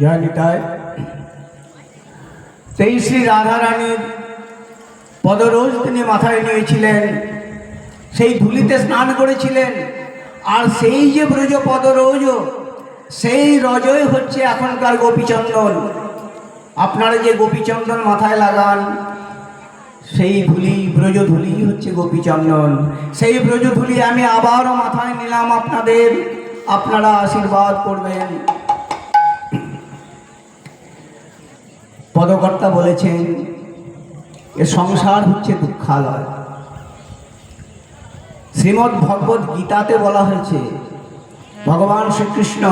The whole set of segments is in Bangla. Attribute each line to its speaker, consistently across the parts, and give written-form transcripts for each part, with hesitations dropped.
Speaker 1: জয় নিতাই। সেই শ্রী রাধারানীর পদরোজ তিনি মাথায় নিয়েছিলেন, সেই ধুলিতে স্নান করেছিলেন। আর সেই যে ব্রজ পদরোজ, সেই রজই হচ্ছে এখনকার গোপীচন্দন। আপনারা যে গোপীচন্দন মাথায় লাগান, সেই ধুলি ব্রজ ধুলি হচ্ছে গোপীচন্দন। সেই ব্রজ ধুলি আমি আবারও মাথায় নিলাম আপনাদের, আপনারা আশীর্বাদ করবেন। পদকর্তা বলেছেন এ সংসার হচ্ছে দুঃখালয়। শ্রীমদ্ ভগবত গীতাতে বলা হয়েছে, ভগবান শ্রীকৃষ্ণ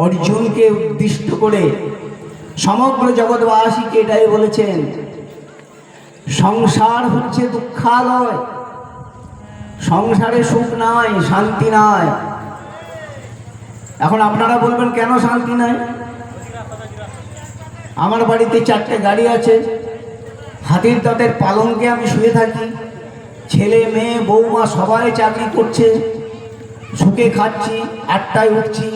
Speaker 1: অর্জুনকে উদ্দিষ্ট করে সমগ্র জগৎবাসীকে এটাই বলেছেন, সংসার হচ্ছে দুঃখালয়, সংসারে সুখ নাই, শান্তি নাই। এখন আপনারা বলবেন কেন শান্তি নাই? আমার বাড়িতে 4টে গাড়ি আছে, হাতির দাঁতের পালঙ্কে আমি শুয়ে থাকি, ছেলে মেয়ে বৌমা সবাই চাকরি করছে, সুখে খাচ্ছি, 8টায় উঠছি,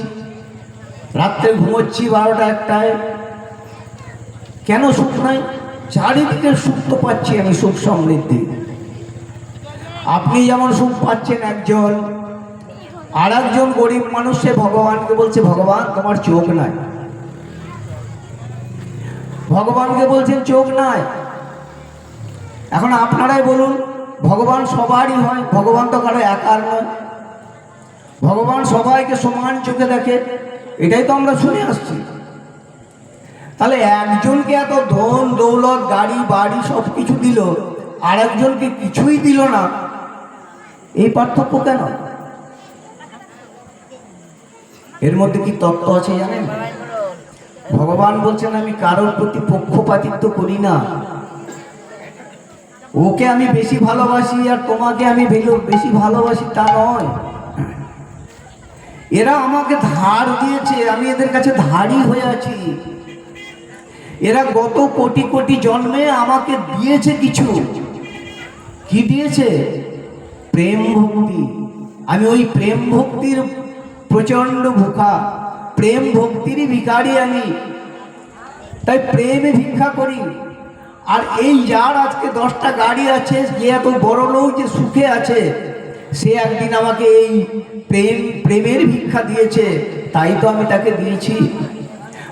Speaker 1: রাত্রে ঘুমোচ্ছি 12টা 1টায়। কেন সুখ নাই? চারিদিকে সুখ তো পাচ্ছি আমি, সুখ সমৃদ্ধি। আপনি যেমন সুখ পাচ্ছেন একজন, আর একজন গরিব মানুষ সে ভগবানকে বলছে, ভগবান তোমার চোখ নাই। ভগবানকে বলছেন চোখ নাই। এখন আপনারাই বলুন, ভগবান সবারই হয়, ভগবান তো কারো একার নয়। ভগবান সবাইকে সমান চোখে দেখে, এটাই তো আমরা শুনে আসছি। তাহলে একজনকে এত ধন দৌলত গাড়ি বাড়ি সব কিছু দিল, আর একজনকে কিছুই দিল না, এই পার্থক্য কেন? এর মধ্যে কি তত্ত্ব আছে জানেন? ভগবান বলছেন আমি কারোর প্রতি পক্ষপাতিত্ব করি না। ওকে আমি বেশি ভালোবাসি আর তোমাকে আমি বেশি ভালোবাসি তা নয়। এরা আমাকে ধার দিয়েছে, আমি এদের কাছে ধারী হয়ে আছি। এরা গত কোটি কোটি জন্মে আমাকে দিয়েছে কিছু। কি দিয়েছে? প্রেম ভক্তি। আমি ওই প্রেম ভক্তির প্রচন্ড ভুখা, প্রেম ভক্তিরই ভিখারি আমি। তাই প্রেমে ভিক্ষা করি। আর এই যার আজকে 10টা গাড়ি আছে, যে এত বড় লোক, যে সুখে আছে, সে একদিন আমাকে এই প্রেমের ভিক্ষা দিয়েছে, তাই তো আমি তাকে দিয়েছি।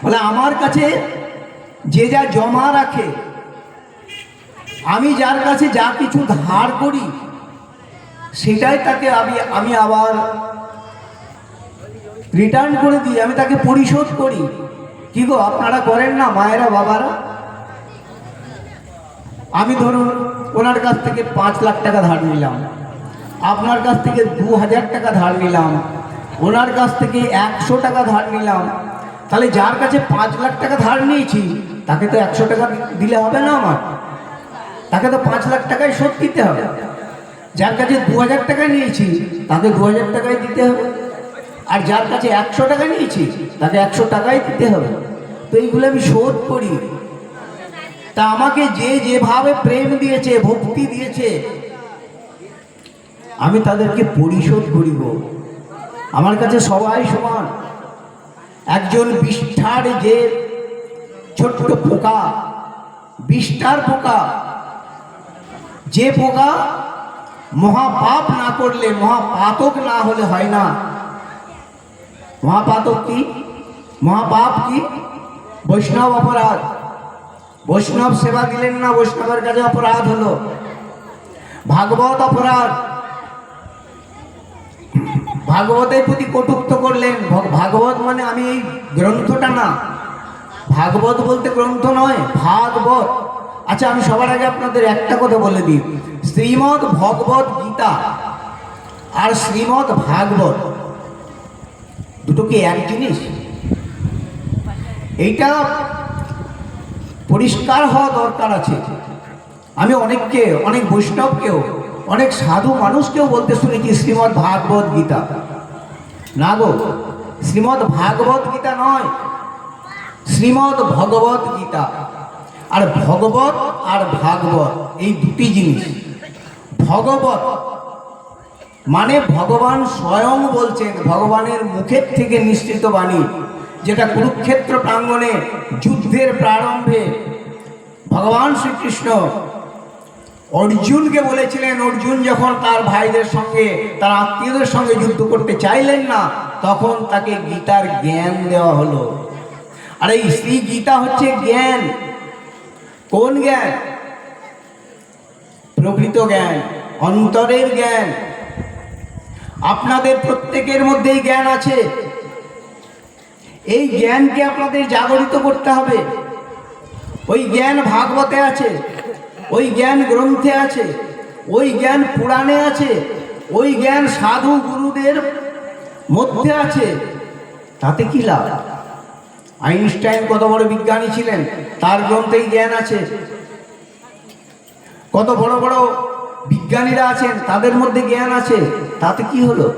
Speaker 1: বলে আমার কাছে যে যা জমা রাখে, আমি যার কাছে যা কিছু ধার করি, সেটাই তাকে আমি আবার রিটার্ন করে দিই, আমি তাকে পরিশোধ করি। কি গো আপনারা করেন না মায়েরা বাবারা? আমি ধরুন ওনার কাছ থেকে 5 লাখ টাকা ধার নিলাম, আপনার কাছ থেকে 2000 টাকা ধার নিলাম, ওনার কাছ থেকে 100 টাকা ধার নিলাম। তাহলে যার কাছে 5 লাখ টাকা ধার নিয়েছি, তাকে তো 100 টাকা দিলে হবে না আমার, তাকে তো 5 লাখ টাকায় শোধ দিতে হবে। যার কাছে 2000 টাকা নিয়েছি, তাকে 2000 টাকাই দিতে হবে। আর যার কাছে 100 টাকা নিয়েছি, তাকে 100 টাকাই দিতে হবে। তো এইগুলো আমি শোধ করি। তা আমাকে যে যেভাবে প্রেম দিয়েছে, ভক্তি দিয়েছে, আমি তাদেরকে পরিশোধ করিব। আমার কাছে সবাই সমান। একজন বিষ্ঠার যে ছোট্ট পোকা, বিষ্ঠার পোকা, যে পোকা মহাপাপ না করলে, মহাপাতক না হলে হয় না। মহাপাতক কি? মহাপাপ কি? বৈষ্ণব অপরাধ। বৈষ্ণব সেবা দিলেন না, বৈষ্ণবের কাছে অপরাধ হলো। ভাগবত অপরাধ, ভাগবতের প্রতি কটূক্ত করলেন। ভাগবত মানে আমি এই গ্রন্থটা না, ভাগবত বলতে গ্রন্থ নয়, ভাগবত। আচ্ছা আমি সবার আগে আপনাদের একটা কথা বলে দিই, শ্রীমদ্ ভগবত গীতা আর শ্রীমদ্ ভাগবত দুটো কি এক জিনিস? এইটা পরিষ্কার হওয়া দরকার আছে। আমি অনেককে, অনেক বৈষ্ণবকেও, অনেক সাধু মানুষকেও বলতে শুনেছি শ্রীমদ্ ভাগবত গীতা। না গো, শ্রীমদ্ ভাগবত গীতা নয়, শ্রীমদ্ ভগবত গীতা। আর ভগবত আর ভাগবত এই দুটি জিনিস। ভগবত মানে ভগবান স্বয়ং বলছেন, ভগবানের মুখের থেকে নিঃসৃত বাণী। যেটা কুরুক্ষেত্র প্রাঙ্গণে যুদ্ধের প্রারম্ভে ভগবান শ্রীকৃষ্ণ অর্জুনকে বলেছিলেন। অর্জুন যখন তার ভাইদের সঙ্গে, তার আত্মীয়দের সঙ্গে যুদ্ধ করতে চাইলেন না, তখন তাকে গীতার জ্ঞান দেওয়া হলো। আর এই শ্রী গীতা হচ্ছে জ্ঞান। কোন জ্ঞান? প্রকৃত জ্ঞান, অন্তরের জ্ঞান। আপনাদের প্রত্যেকের মধ্যেই জ্ঞান আছে। এই জ্ঞানকে আপনাদের জাগরিত করতে হবে। ওই জ্ঞান ভাগবতে আছে, ওই জ্ঞান গ্রন্থে আছে, ওই জ্ঞান পুরাণে আছে, ওই জ্ঞান সাধু গুরুদের মধ্যে আছে। তাতে কি লাভ? আইনস্টাইন কত বড় বিজ্ঞানী ছিলেন, তার গ্রন্থেই জ্ঞান আছে। কত বড় বড় বিজ্ঞানীরা আছেন, তাদের মধ্যে জ্ঞান আছে। তাতে কি হলো?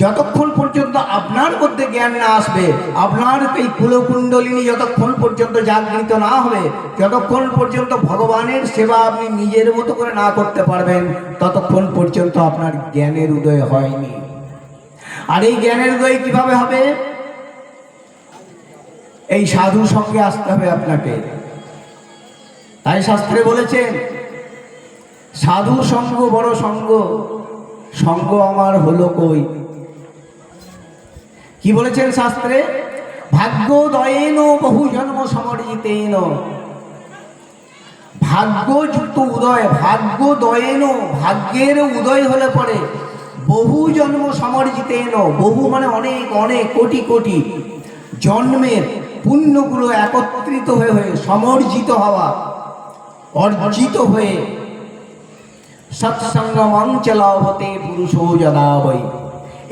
Speaker 1: যতক্ষণ পর্যন্ত আপনার মধ্যে জ্ঞান না আসবে, আপনার এই কুলকুণ্ডলিনী যতক্ষণ পর্যন্ত জাগৃত না হবে, যতক্ষণ পর্যন্ত ভগবানের সেবা আপনি নিজের মতো করে না করতে পারবেন, ততক্ষণ পর্যন্ত আপনার জ্ঞানের উদয় হয়নি। আর এই জ্ঞানের উদয় কিভাবে হবে? এই সাধু সঙ্গে আসতে হবে আপনাকে। তাই শাস্ত্রে বলেছেন, সাধু সঙ্গ বড় সঙ্গ, সঙ্গ আমার হলো কই। কি বলেছেন শাস্ত্রে? ভাগ্যোদয়েন বহু জন্ম সমর্জিতেন। ভাগ্যযুক্ত উদয়, ভাগ্যোদয়েন, ভাগ্যের উদয় হলে পরে বহু জন্ম সমর্জিতেন। বহু মানে অনেক অনেক কোটি কোটি জন্মের পুণ্যগুলো একত্রিত হয়ে হয়ে সমর্জিত হওয়া, অর্জিত হয়ে সৎসঙ্গমং চলাবতে পুরুষো যদা বৈ।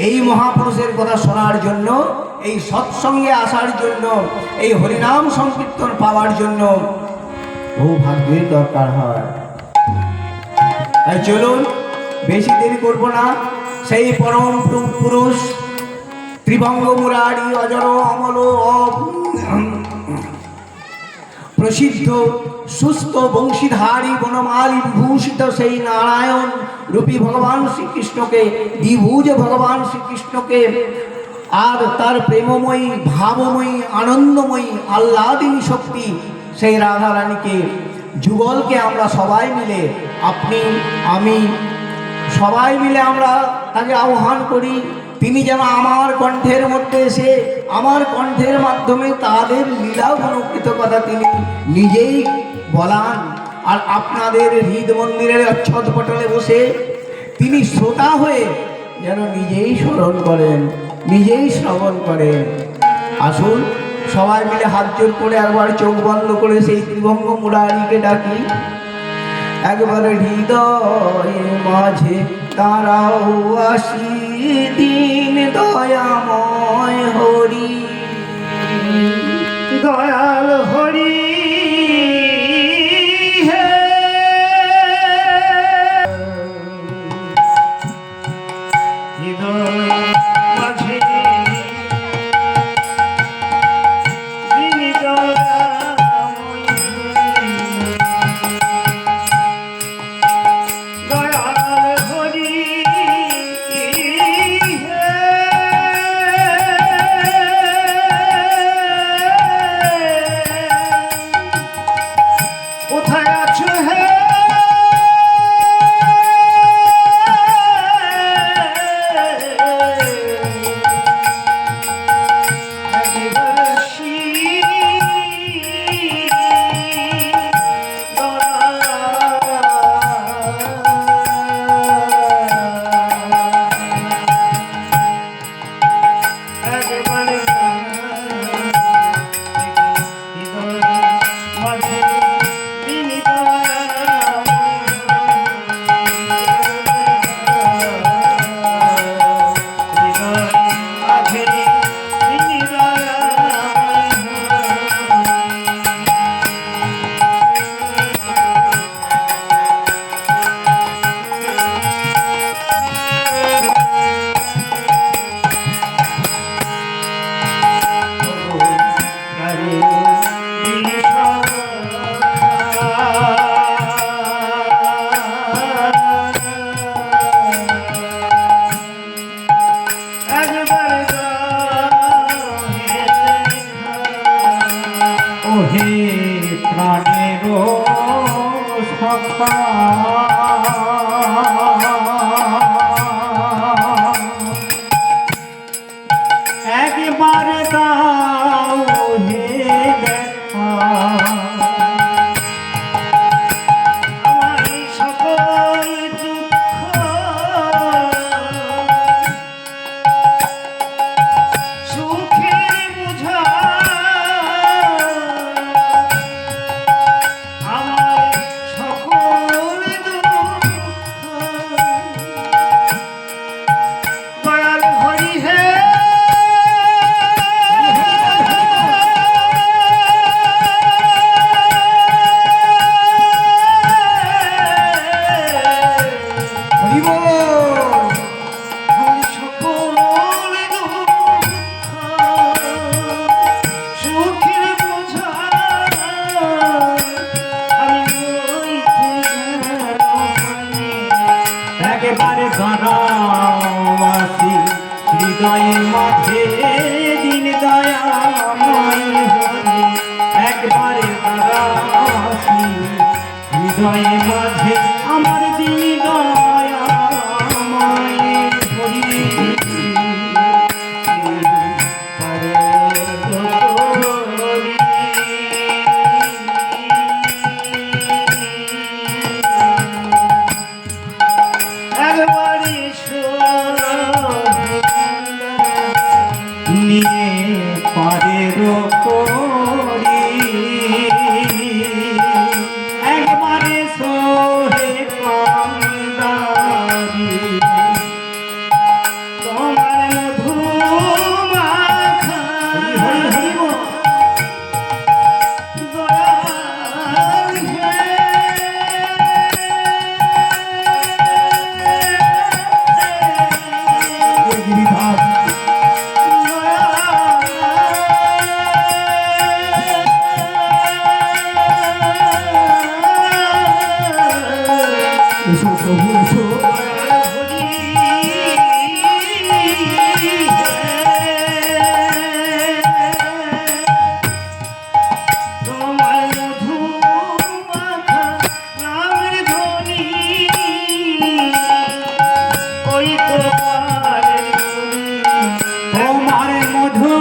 Speaker 1: এই মহাপুরুষের কথা শোনার জন্য, এই সৎসঙ্গে আসার জন্য, এই হরিনাম সংকীর্তন পাওয়ার জন্য বহু ভাগ্যের দরকার হয়। তাই চলুন, বেশি দেরি করব না। সেই পরম পুরুষ ত্রিভঙ্গ মুরারি অজর অমল প্রসিদ্ধ সুস্থ বংশীধারী বনমালী বিভূষিত সেই নারায়ণ রূপী ভগবান শ্রীকৃষ্ণকে, দ্বিভুজ ভগবান শ্রীকৃষ্ণকে, আর তার প্রেমময়ী ভাবময়ী আনন্দময়ী আহ্লাদিনী শক্তি সেই রাধারানীকে, যুগলকে আমরা সবাই মিলে, আপনি আমি সবাই মিলে আমরা তাকে আহ্বান করি। তিনি যেন আমার কণ্ঠের মধ্যে এসে আমার কণ্ঠের মাধ্যমে তাদের লীলা গুণকৃত কথা তিনি নিজেই বলান। আর আপনাদের হৃদ মন্দিরের অচ্ছদ পটলে বসে তিনি শ্রোতা হয়ে যেন নিজেই স্মরণ করেন, নিজেই শ্রবণ করেন। আসুন সবাই মিলে হাত জোর করে একবার চোখ বন্ধ করে সেই ত্রিভঙ্গ মুরারিকে ডাকি। একবার হৃদয়ে মাঝে তারাও আসি, দিন দয়াময় হরি, দয়াল হরি হে। হৃদয় মাঝে দিন দয়াময় দয়াল হরি হে।
Speaker 2: একবার দাও হে দেখা আমার সকল দুঃখ সুখের বোঝা আমার সকল দুঃখ দয়াল হরি হে
Speaker 1: হরি বল।
Speaker 2: আমার সকল দুঃখ সুখের বোঝা আমি একেবারে গানাবাসী হৃদয়ের মাঝে দিন দয়াময় হরি একবারে গানাবাসী হৃদয়ের মাঝে আমার দিন দয়াময় হরি পারে হরি। একবারে নিয়ে পারের করি একবারে সোহে কান্দারি তোমার মধু মাখা দয়াল হে
Speaker 1: গিরিধার এসো প্রভু এসো।
Speaker 2: তোমার মধু মাখা নামের ধ্বনি ওই তোমার মধু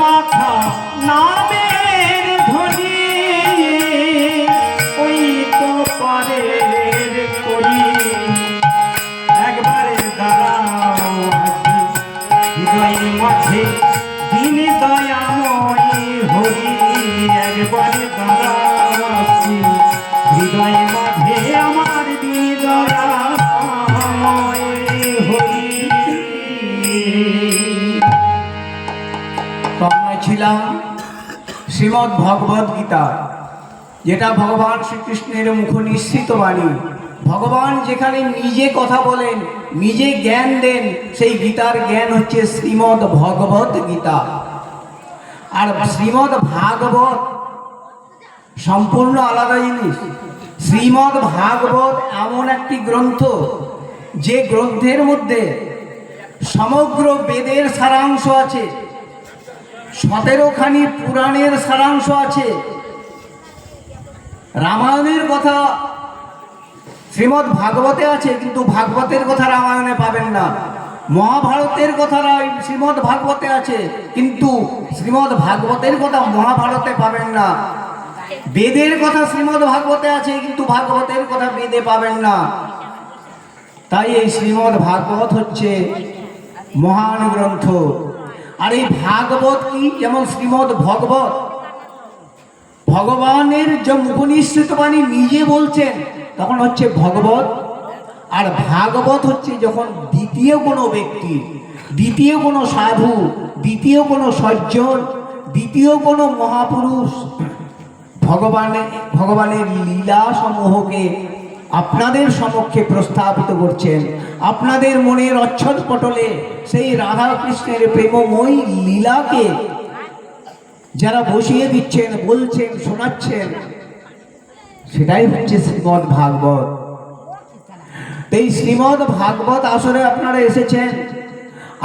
Speaker 2: মাখা নামের ধ্বনি ওই তো পারের করি একবারে দাঁড়াও হৃদয় মাঝে দিন দয়াময় হরি একবারে দাঁড়াও হৃদয় মাঝে আমার দিন দয়াময় হরি।
Speaker 1: তো আমরা ছিলাম শ্রীমদ্ ভগবদ গীতা, যেটা ভগবান শ্রীকৃষ্ণের মুখ নিঃসৃত বাণী। ভগবান যেখানে নিজে কথা বলেন, নিজে জ্ঞান দেন, সেই গীতার জ্ঞান হচ্ছে শ্রীমদ্ ভগবত গীতা। আর শ্রীমদ্ ভাগবত সম্পূর্ণ আলাদা জিনিস। শ্রীমদ্ ভাগবত এমন একটি গ্রন্থ, যে গ্রন্থের মধ্যে সমগ্র বেদের সারাংশ আছে, 17খানি পুরাণের সারাংশ আছে। রামায়ণের কথা শ্রীমদ্ ভাগবতে আছে, কিন্তু ভাগবতের কথা রামায়ণে পাবেন না। মহাভারতের কথা শ্রীমদ্ ভাগবতে আছে, কিন্তু শ্রীমদ্ ভাগবতের কথা মহাভারতে পাবেন না। বেদের কথা শ্রীমদ্ ভাগবতে আছে, কিন্তু ভাগবতের কথা বেদে পাবেন না। তাই এই শ্রীমদ্ ভাগবত হচ্ছে মহান গ্রন্থ। আর এই ভাগবত কি, যেমন শ্রীমদ্ ভগবত ভগবানের যে মুখনিসৃত বাণী নিজে বলছেন, তখন হচ্ছে ভগবত। আর ভাগবত হচ্ছে যখন দ্বিতীয় কোনো ব্যক্তি, দ্বিতীয় কোনো সাধু, দ্বিতীয় কোনো সজ্জন, দ্বিতীয় কোনো মহাপুরুষ ভগবানের লীলা সমূহকে আপনাদের সমক্ষে প্রস্থাপিত করছেন। আপনাদের মনের অচ্ছদ পটলে সেই রাধা কৃষ্ণের প্রেমময়ী লীলাকে যারা বসিয়ে দিচ্ছেন, বলছেন, শোনাচ্ছেন, সেটাই হচ্ছে শ্রীমদ্ ভাগবত। এই শ্রীমদ্ ভাগবত আসরে আপনারা এসেছেন।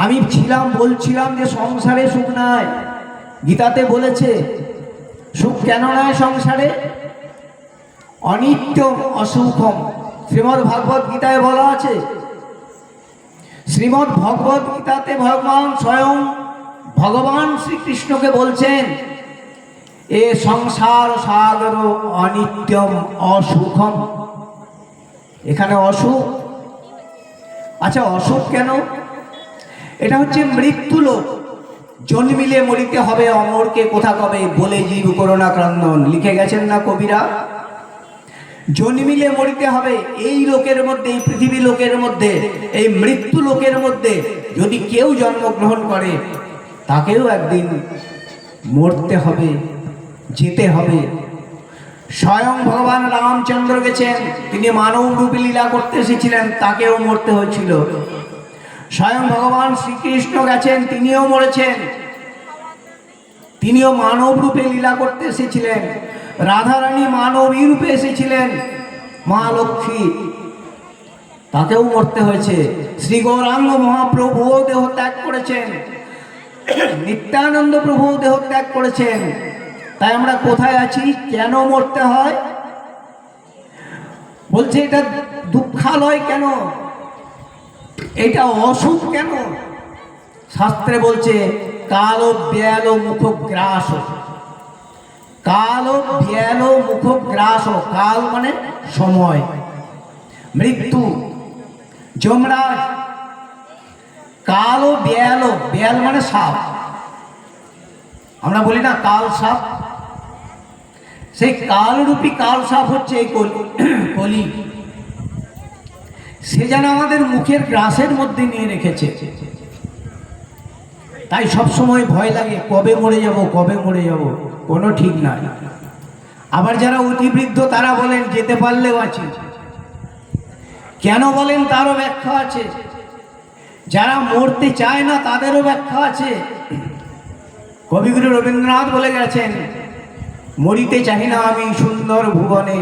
Speaker 1: আমি বলছিলাম যে সংসারে সুখ নাই। গীতাতে বলেছে সুখ কেন নয় সংসারে, অনিত্যম অসুখম শ্রীমদ্ ভাগবত গীতায় বলা আছে, শ্রীমদ্ ভগবত গীতাতে ভগবান স্বয়ং ভগবান শ্রীকৃষ্ণকে বলছেন, এ সংসার সাগর অনিত্যম অসুখম। এখানে অসুখ, আচ্ছা অসুখ কেন? এটা হচ্ছে মৃত্যু লোক। জন্মিলে মরিতে হবে, অমরকে কোথা কবে, বলে জীব করোনা ক্রন্দন। লিখে গেছেন না কবিরা? জন্মিলে মরিতে হবে। এই লোকের মধ্যে, এই পৃথিবী লোকের মধ্যে, এই মৃত্যু লোকের মধ্যে যদি কেউ জন্মগ্রহণ করে, তাকেও একদিন মরতে হবে, যেতে হবে। স্বয়ং ভগবান রামচন্দ্র গেছেন, তিনি মানব রূপে লীলা করতে এসেছিলেন, তাকেও মরতে হয়েছিল। স্বয়ং ভগবান শ্রীকৃষ্ণ গেছেন, তিনিও মরেছেন, তিনিও মানব রূপে লীলা করতে এসেছিলেন। রাধারানী মানবী রূপে এসেছিলেন, মা লক্ষ্মী, তাকেও মরতে হয়েছে। শ্রী গৌরাঙ্গ মহাপ্রভুও দেহ ত্যাগ করেছেন, নিত্যানন্দ প্রভুও দেহ ত্যাগ করেছেন। তাই আমরা কোথায় আছি? কেন মরতে হয়? বলছে এটা দুঃখালয় কেন, এটা অসুখ কেন? শাস্ত্রে বলছে কাল ব্যাল মুখগ্রাস। কাল ব্যাল মুখগ্রাস, কাল মানে সময়, মৃত্যু, যমরাজ। কাল ব্যাল, ব্যাল মানে সাপ, আমরা বলি না কাল সাপ, সেই কালরূপী কাল সাপ হচ্ছে এই কলি। সে যেন আমাদের মুখের গ্রাসের মধ্যে নিয়ে রেখেছে। তাই সব সময় ভয় লাগে, কবে মরে যাব, কবে মরে যাব, কোনো ঠিক নাই। আবার যারা অতিবৃদ্ধ তারা বলেন যেতে পারলেও আছে। কেন বলেন তারও ব্যাখ্যা আছে। যারা মরতে চায় না তাদেরও ব্যাখ্যা আছে। কবিগুরু রবীন্দ্রনাথ বলে গেছেন, মরিতে চাহি না আমি সুন্দর ভুবনে,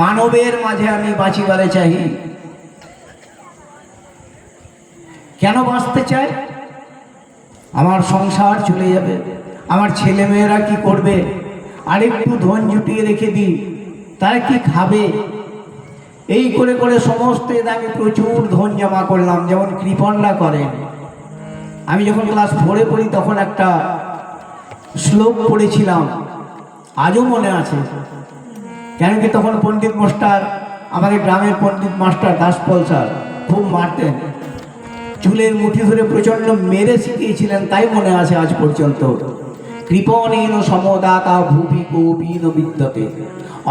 Speaker 1: মানবের মাঝে আমি বাঁচিবারে চাহি। কেন বাঁচতে চায়? আমার সংসার চলে যাবে, আমার ছেলে মেয়েরা কি করবে, আরেকটু ধন জুটিয়ে রেখে দিই, তারা কি খাবে, এই করে করে সমস্ত আমি প্রচুর ধন জমা করলাম, যেমন কৃপণরা করেন। আমি যখন ক্লাস 4-এ পড়ি তখন একটা শ্লোক পড়েছিলাম, আজও মনে আছে। কেন কি তখন পণ্ডিত মাস্টার, আমাদের গ্রামের পণ্ডিত মাস্টার দাসপল স্যার খুব মারতেন, চুলের মুঠি ধরে প্রচণ্ড মেরে শিখিয়েছিলেন, তাই মনে আছে আজ পর্যন্ত। কৃপণেন সমদাতা ভূপি গোপীন বিদ্যতে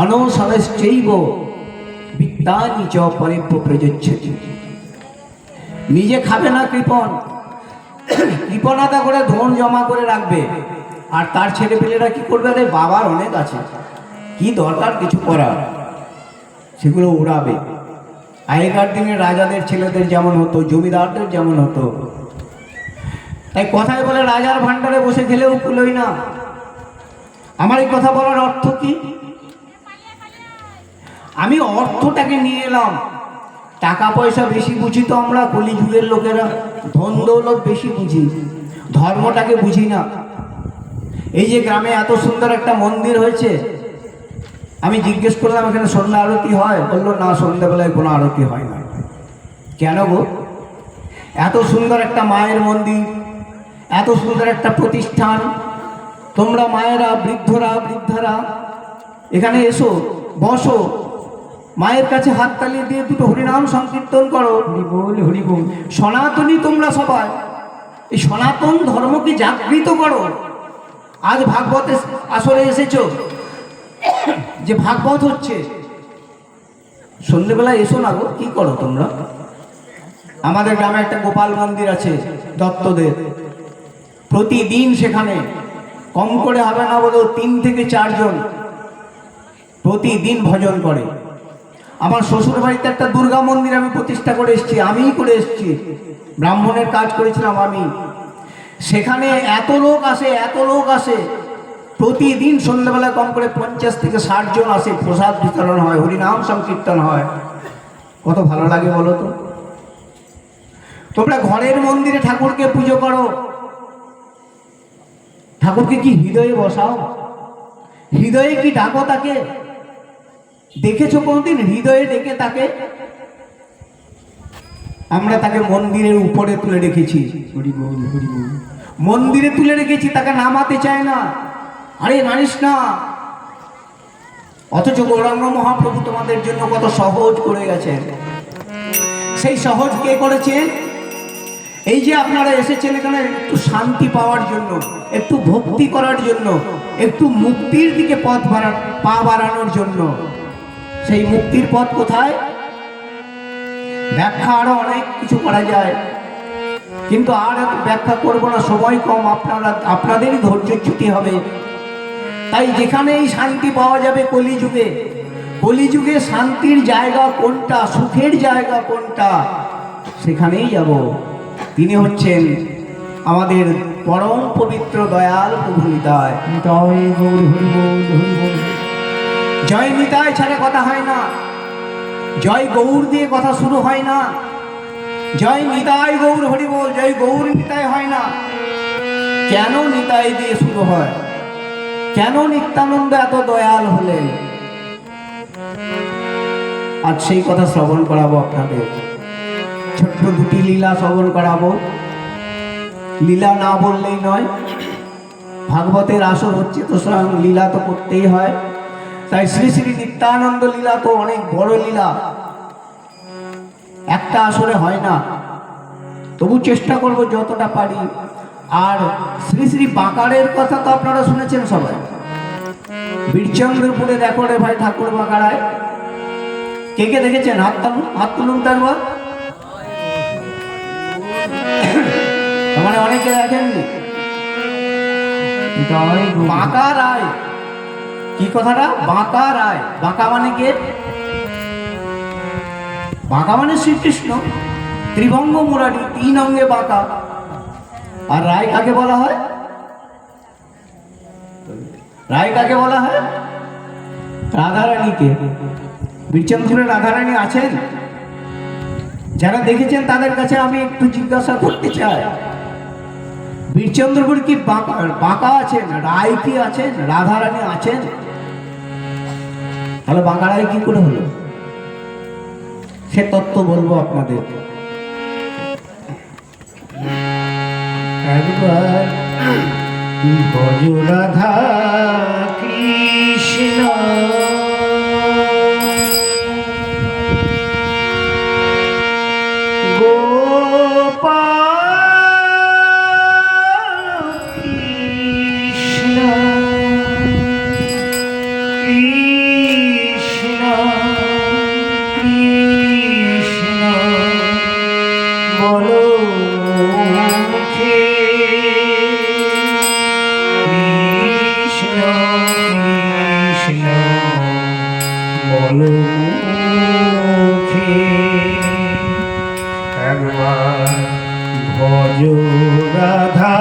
Speaker 1: অনশনশ্চৈব বিদ্যানি চ পরেভ্য প্রযচ্ছতি। নিজে খাবে না কৃপণ, কৃপণতা করে ধন জমা করে রাখবে, আর তার ছেলেপেলেরা কি করবে, আরে বাবার অনেক আছে, কি দরকার কিছু করার, সেগুলো উড়াবে। আগেকার দিনে রাজাদের ছেলেদের যেমন হতো, জমিদারদের যেমন হতো। তাই কথায় বলে রাজার ভান্ডারে বসে খেলেও কুলোই না। আমার এই কথা বলার অর্থ কি? আমি অর্থটাকে নিয়ে এলাম। টাকা পয়সা বেশি বুঝি তো আমরা কলিযুগের লোকেরা, ধন দৌলত বেশি বুঝি, ধর্মটাকে বুঝি না। এই যে গ্রামে এত সুন্দর একটা মন্দির হয়েছে, আমি জিজ্ঞেস করলাম এখানে সন্ধ্যা আরতি হয়? বললো না, সন্ধ্যাবেলায় কোনো আরতি হয় না। কেন গো? এত সুন্দর একটা মায়ের মন্দির, এত সুন্দর একটা প্রতিষ্ঠান, তোমরা মায়েরা, বৃদ্ধারা এখানে এসো, বসো, মায়ের কাছে হাততালি দিয়ে দুটো হরিনাম সংকীর্তন করো, হরিবোল হরিবোল। সনাতনী তোমরা সবাই, এই সনাতন ধর্মকে জাগৃত করো। আজ ভাগবতে আসরে এসেছো, যে ভাগবত হচ্ছে, সন্ধ্যেবেলা এসো না গো, কি করো তোমরা? আমাদের গ্রামে একটা গোপাল মন্দির আছে দত্তদের, প্রতিদিন সেখানে কম করে হবে না বলেও 3 থেকে 4 জন প্রতিদিন ভজন করে। আমার শ্বশুর বাড়িতে একটা দুর্গা মন্দির আমি প্রতিষ্ঠা করে এসেছি, আমিই করে এসেছি, ব্রাহ্মণের কাজ করেছিলাম আমি। সেখানে এত লোক আসে, প্রতিদিন সন্ধ্যাবেলা কম করে 50 থেকে 60 জন আসে, প্রসাদ বিতরণ হয়, হরিনাম সংকীর্তন হয়। কত ভালো লাগে বলো তো? তোমরা ঘরের মন্দিরে ঠাকুরকে পুজো করো, ঠাকুরকে কি হৃদয়ে বসাও? হৃদয়ে কি ডাকো তাকে? দেখেছো কোনদিন হৃদয়ে ডেকে তাকে? আমরা তাকে মন্দিরের উপরে তুলে রেখেছি,
Speaker 2: হরি বল হরি বল।
Speaker 1: মন্দিরে তুলে রেখেছি, তাকে নামাতে চায় না। আরে নারিস না। অথচ গৌরাঙ্গ মহাপ্রভু তোমাদের জন্য কত সহজ করে গেছেন। সেই সহজ কে করেছেন? এই যে আপনারা এসেছেন এখানে একটু শান্তি পাওয়ার জন্য, একটু ভক্তি করার জন্য, একটু মুক্তির দিকে পা বাড়ানোর জন্য। সেই মুক্তির পথ কোথায়? ব্যাখ্যা আরো অনেক কিছু করা যায়, কিন্তু আর এত ব্যাখ্যা করবো না, সময় কম, আপনাদেরই ধৈর্যচ্যুতি হবে। তাই যেখানেই শান্তি পাওয়া যাবে কলিযুগে, কলিযুগে শান্তির জায়গা কোনটা, সুখের জায়গা কোনটা, সেখানেই যাব। তিনি হচ্ছেন আমাদের পরম পবিত্র দয়াল প্রভু নিতাই।
Speaker 2: নিতাই গৌর হরি বল হরি বল।
Speaker 1: জয় নিতাই ছাড়া কথা হয় না, জয় গৌর দিয়ে কথা শুরু হয় না। জয় নিতাই গৌর হরি বল, জয় গৌর নিতাই হয় না। কেন নিতাই দিয়ে শুরু হয়? কেন নিত্যানন্দ এত দয়াল হলেন? আজ সেই কথা শ্রবণ করাবো আপনাদের। ছোট্ট দুটি লীলা শ্রবণ করাবো। লীলা না বললেই নয়, ভাগবতের আসর হচ্ছে তো সুতরাং লীলা তো করতেই হয়। তাই শ্রী শ্রী নিত্যানন্দ লীলা তো অনেক বড় লীলা, একটা আসরে হয় না, তবু চেষ্টা করব যতটা পারি। আর শ্রী শ্রী বাঁকারের কথা তো আপনারা শুনেছেন সবাই। বীরচন্দ্রপুরে দেখো রে ভাই ঠাকুর বাঁকারায়, কে কে দেখেছেন? হাত তুলুন, হাত তুলুন তারপর। মানে অনেকে দেখেননি।
Speaker 2: নিতাই গৌর।
Speaker 1: বাঁকা রায়, কি কথাটা? বাঁকা রায়। বাঁকা মানে কে? বাঁকা মানে শ্রীকৃষ্ণ। ত্রিভঙ্গ মুরারি, 3 অঙ্গে বাঁকা। আর রায় কাকে বলা হয়? রায় কাকে বলা হয়? রাধারানীকে। বীরচন্দ্রের রাধারানী আছেন? যারা দেখেছেন তাদের কাছে আমি একটু জিজ্ঞাসা করতে চাই, বীরচন্দ্রপুর কি বাঁকা আছেন? রায় কি আছেন? রাধারানী আছেন? তাহলে বাঁকা রায় কি করে হলো? সে তত্ত্ব বলবো আপনাদের।
Speaker 2: একবার ভজ রাধা কৃষ্ণ গোপাল কৃষ্ণ কৃষ্ণ কৃষ্ণ বলো মুখে কৃষ্ণ কৃষ্ণ বলো মুখে একবার ভজ রাধা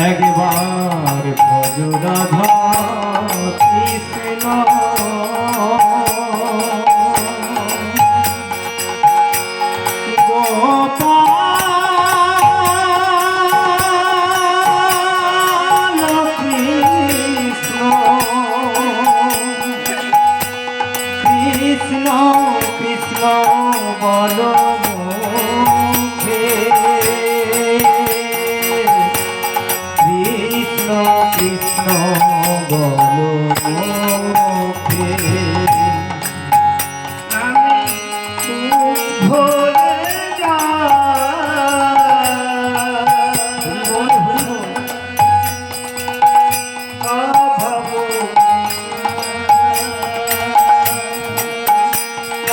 Speaker 2: একবার ভজ রাধা কৃষ্ণ গোপাল কৃষ্ণ কৃষ্ণ কৃষ্ণ বল মুখে কৃষ্ণ কৃষ্ণ বল মুখে আমি ভুলে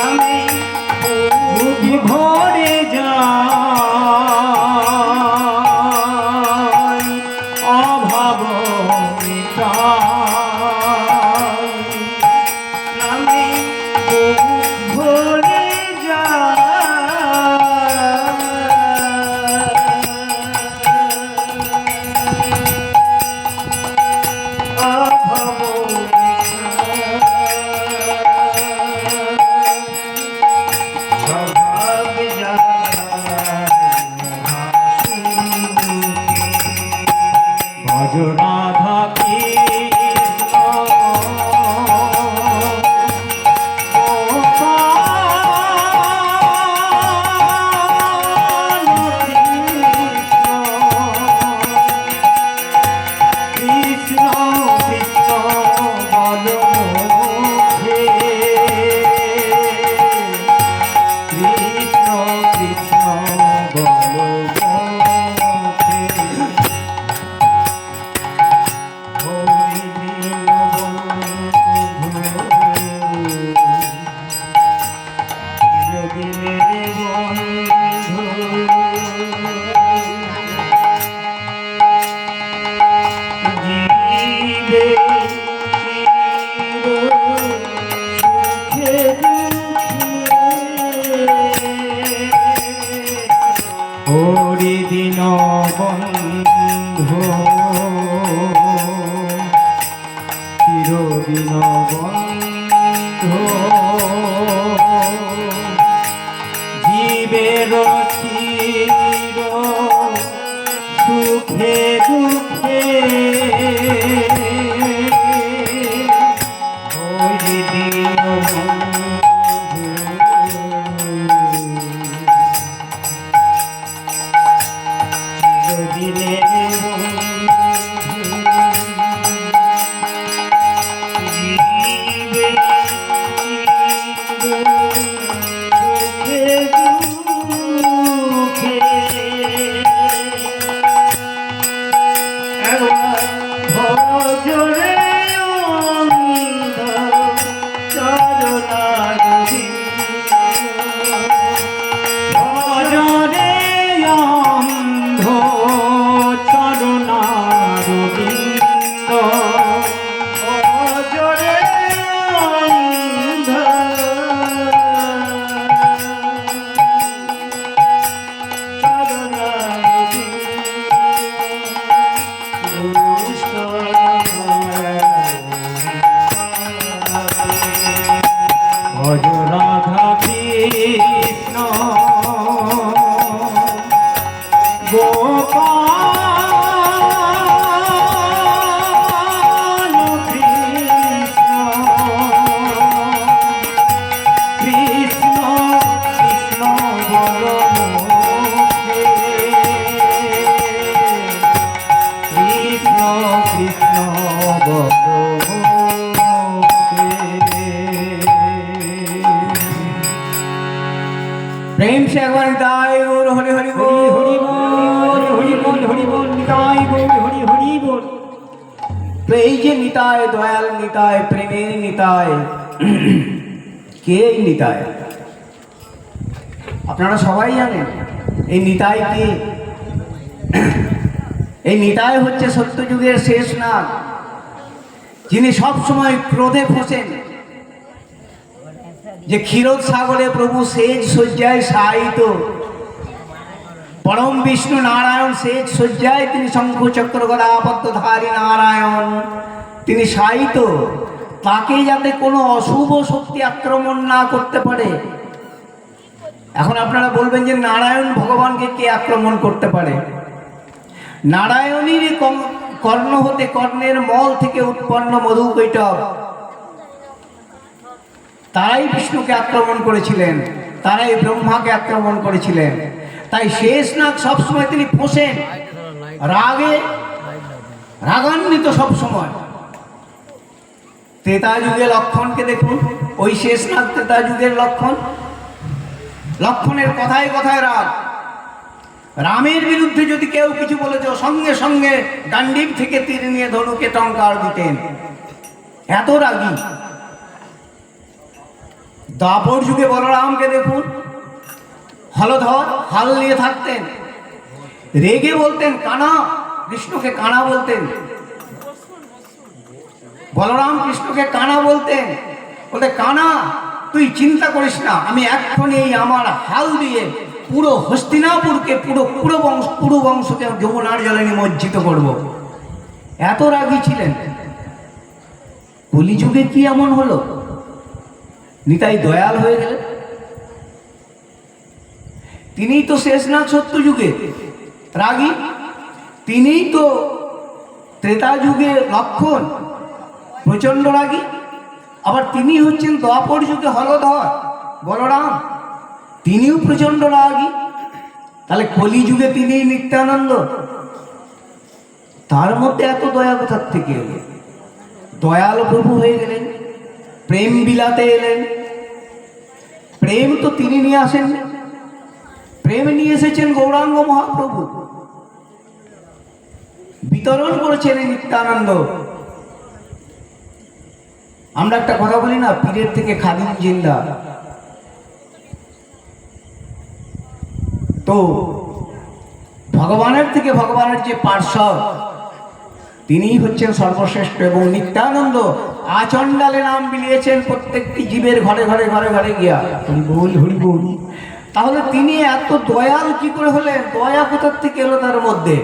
Speaker 2: আমি ভরে যাই ভাব মিটাই নামে বুক ভরে রাধা কৃষ্ণ কৃষ্ণ কৃষ্ণ বল মুখে কৃষ্ণ কৃষ্ণ বল মুখে হরি দিন বন্ধু চিরদিন বন্ধু জীবের চির সুখে দুঃখে হরি দিন বন্ধু রাধা কৃষ্ণ গোপাল কৃষ্ণ কৃষ্ণ কৃষ্ণ বল মুখে কৃষ্ণ কৃষ্ণ বল
Speaker 1: प्रेम से अगवान निताय गौर हरि हरि बोल
Speaker 2: हरि बोल हरि बोल निताय बोल हरि हरि बोल।
Speaker 1: তো এই যে নিতায় দয়াল নিতায় প্রেমের নিতায় কে এই নিতায় আপনারা সবাই জানেন এই নিতায় কে এই নিতায় হচ্ছে সত্যযুগের শেষ নাগ যিনি সব সময় ক্রোধে ফোসেন যে ক্ষীরোদ সাগরে প্রভু সেজ শয্যায় শায়িত পরম বিষ্ণু নারায়ণ সেজ শয্যায় তিনি শঙ্খ চক্র গদা পদ্মধারী নারায়ণ তিনি শায়িত তাকে যাতে কোনো অশুভ শক্তি আক্রমণ না করতে পারে। এখন আপনারা বলবেন যে নারায়ণ ভগবানকে কে আক্রমণ করতে পারে? নারায়ণেরই কর্ণ হতে কর্ণের মল থেকে উৎপন্ন মধু কৈটব তারাই বিষ্ণুকে আক্রমণ করেছিলেন, তারাই ব্রহ্মাকে আক্রমণ করেছিলেন। তাই শেষ নাগ সবসময় তিনি ফোঁসেন রাগে, রাগান্বিত সবসময়। ত্রেতা যুগে লক্ষণকে দেখুন, ওই শেষ নাগ ত্রেতা যুগের লক্ষণ। লক্ষণের কথায় কথায় রাগ। রামের বিরুদ্ধে যদি কেউ কিছু বলেছে সঙ্গে সঙ্গে গান্ডীব থেকে তীর নিয়ে ধনুকে টঙ্কার দিতেন, এত রাগী। দাপর যুগে বলরামকে দেখুন, হলধর হাল নিয়ে থাকতেন, রেগে বলতেন কানা কৃষ্ণকে কানা বলতেন, বলরাম কৃষ্ণকে কানা বলতেন। বলতে কানা তুই চিন্তা করিস না, আমি এক্ষুনি এই আমার হাল দিয়ে পুরো হস্তিনাপুরকে পুরো বংশকে যমুনার জলে নিমজ্জিত করব। এত রাগী ছিলেন। কলিযুগে কি এমন হলো, নিতাই দয়াল হয়ে গেলেন। তিনিই তো শেষনাগ সত্য যুগে রাগী, তিনিই তো ত্রেতা যুগে লক্ষণ প্রচন্ড রাগী, আবার তিনি হচ্ছেন দ্বাপর যুগে হলধর বলরাম, তিনিও প্রচন্ড রাগী। তাহলে কলিযুগে তিনি নিত্যানন্দ, তার মধ্যে এত দয়া কোথার থেকে এলো? দয়াল প্রভু হয়ে গেলেন, প্রেম বিলাতে এলেন। প্রেম তো তিনি নিয়ে আসেন, প্রেম নিয়ে এসেছেন গৌরাঙ্গ মহাপ্রভু, বিতরণ করেছেন নিত্যানন্দ। আমরা একটা কথা বলি না, পীরের থেকে খাদিম জিন্দা। তো ভগবানের থেকে ভগবানের যে পার্শ্বদ, তিনিই হচ্ছেন সর্বশ্রেষ্ঠ। এবং নিত্যানন্দ আচণ্ডালে নাম বিলিয়েছেন প্রত্যেকটি জীবের ঘরে ঘরে ঘরে ঘরে গিয়া, হরি বল হরি বল। তাহলে তিনি এত দয়াল কি করে হলেন? দয়া কোথার থেকে এলো তার মধ্যে?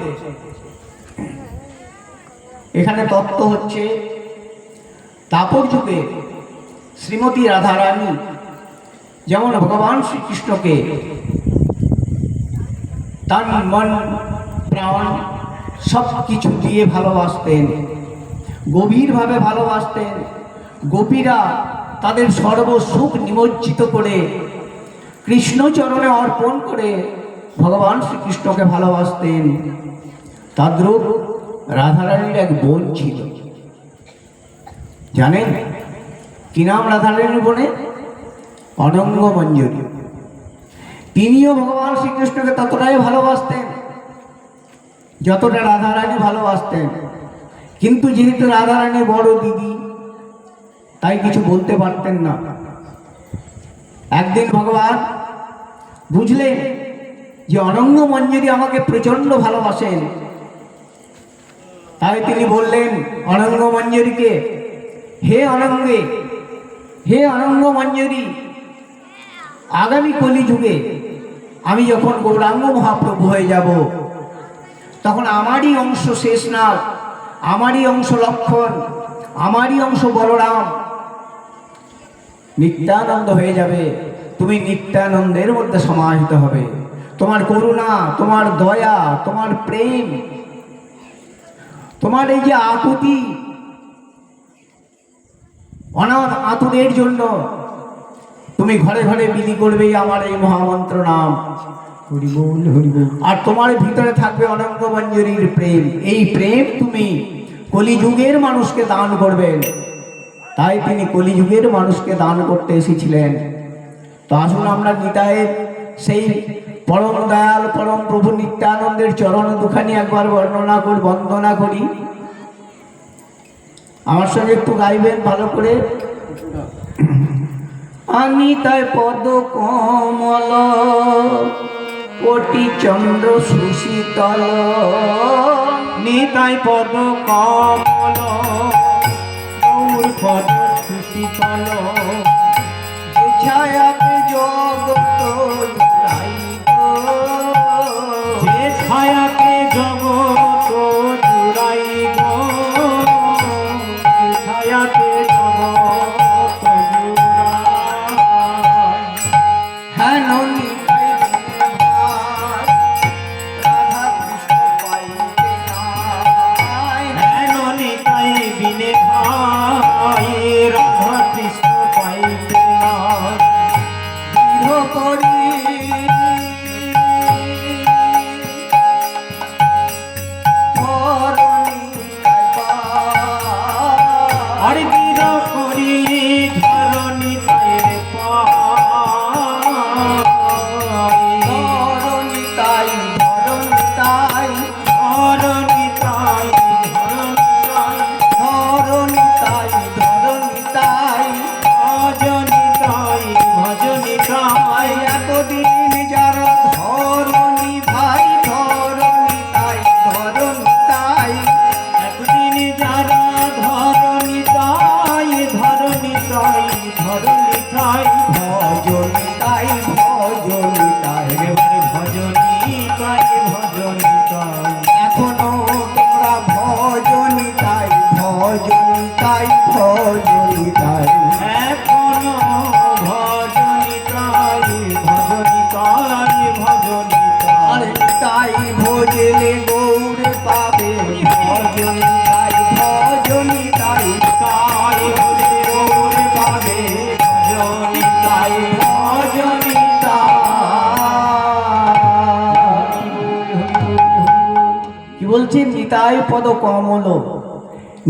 Speaker 1: এখানে তত্ত্ব হচ্ছে, তাপর যুগে শ্রীমতী রাধারানী যেমন ভগবান শ্রীকৃষ্ণকে তার মন প্রাণ সব কিছু দিয়ে ভালোবাসতেন, গভীরভাবে ভালোবাসতেন। গোপীরা তাদের সর্বসুখ নিমজ্জিত করে কৃষ্ণচরণে অর্পণ করে ভগবান শ্রীকৃষ্ণকে ভালোবাসতেন। তদ্রূপ রাধারানীর এক বোন ছিল, জানেন কি নাম রাধারানীর বোনের? অনঙ্গ মঞ্জুরি। তিনিও ভগবান শ্রীকৃষ্ণকে ততটাই ভালোবাসতেন যতটা রাধারানী ভালোবাসতেন। কিন্তু যেহেতু রাধারানী বড় দিদি, তাই কিছু বলতে পারতেন না। একদিন ভগবান বুঝলেন যে অনঙ্গ মঞ্জুরি আমাকে প্রচন্ড ভালোবাসেন, তাই তিনি বললেন অনঙ্গ মঞ্জুরিকে, হে অনঙ্গে, হে অনঙ্গ মঞ্জুরি, আগামী কলিযুগে আমি যখন গৌরাঙ্গ মহাপ্রভু হয়ে যাব, তখন আমারই অংশ শেষনাগ, আমারই অংশ লক্ষণ, আমারই অংশ বলরাম নিত্যানন্দ হয়ে যাবে। তুমি নিত্যানন্দের মধ্যে সমাহিত হবে। তোমার করুণা, তোমার দয়া, তোমার প্রেম, তোমার এই যে আকুতি অনাথ আতুরের জন্য তুমি ঘরে ঘরে বিলি করবে আমার এই মহামন্ত্র নাম হরি বল হরি বল। আর তোমার ভিতরে থাকবে অনঙ্গ মঞ্জুরির প্রেম। এই প্রেম তুমি কলিযুগের মানুষকে দান করবেন। তাই তিনি কলিযুগের মানুষকে দান করতে এসেছিলেন। তো আসুন আমরা নিতাইয়ের সেই পরম দয়াল পরম প্রভু নিত্যানন্দের চরণ দুখানি একবার বর্ণনা করি, বন্দনা করি। আমার সঙ্গে একটু গাইবেন ভালো করে। নিতাই পদ কমল কোটি চন্দ্র সুশীতল,
Speaker 2: নিতাই পদ কমল গৌর পদ সুশীতল,
Speaker 1: যে ছায়াতে জগত জুড়াই গো,
Speaker 2: যে ছায়াতে জগত জুড়াই গো, যে ছায়াতে জগত জুড়াই।
Speaker 1: হ্যাঁ নিতাই ভাই রাধা কৃষ্ণ পাইতে নাই,
Speaker 2: হেন নিতাই বিনে ভাই রাধা কৃষ্ণ পাইতে নাই।
Speaker 1: দৃঢ় করি ধরণী
Speaker 2: আর দৃঢ় করি ধরণী তাইরে পাই।
Speaker 1: ধরণী তাই ধরণী তাই
Speaker 2: ধরণী তাই ধরণী তাই,
Speaker 1: ধরণী তাই ধরণী তাই
Speaker 2: ভজনী তাই ভজনী তাই।
Speaker 1: ভাই এতদিন যারা ধরণী ভাই ধরণী তাই ধরণী তাই ভজনিতাই ভজনিতাই
Speaker 2: এখনো ভজনিতাই ভজনিতাই ভজনিতাই
Speaker 1: আরে তাই ভজলে গৌর পাবে ভজনিতাই ভজনিতাই
Speaker 2: তাই ভজলে গৌর পাবে ভজনিতাই
Speaker 1: কি বলছে? নিতাই পদ কমল।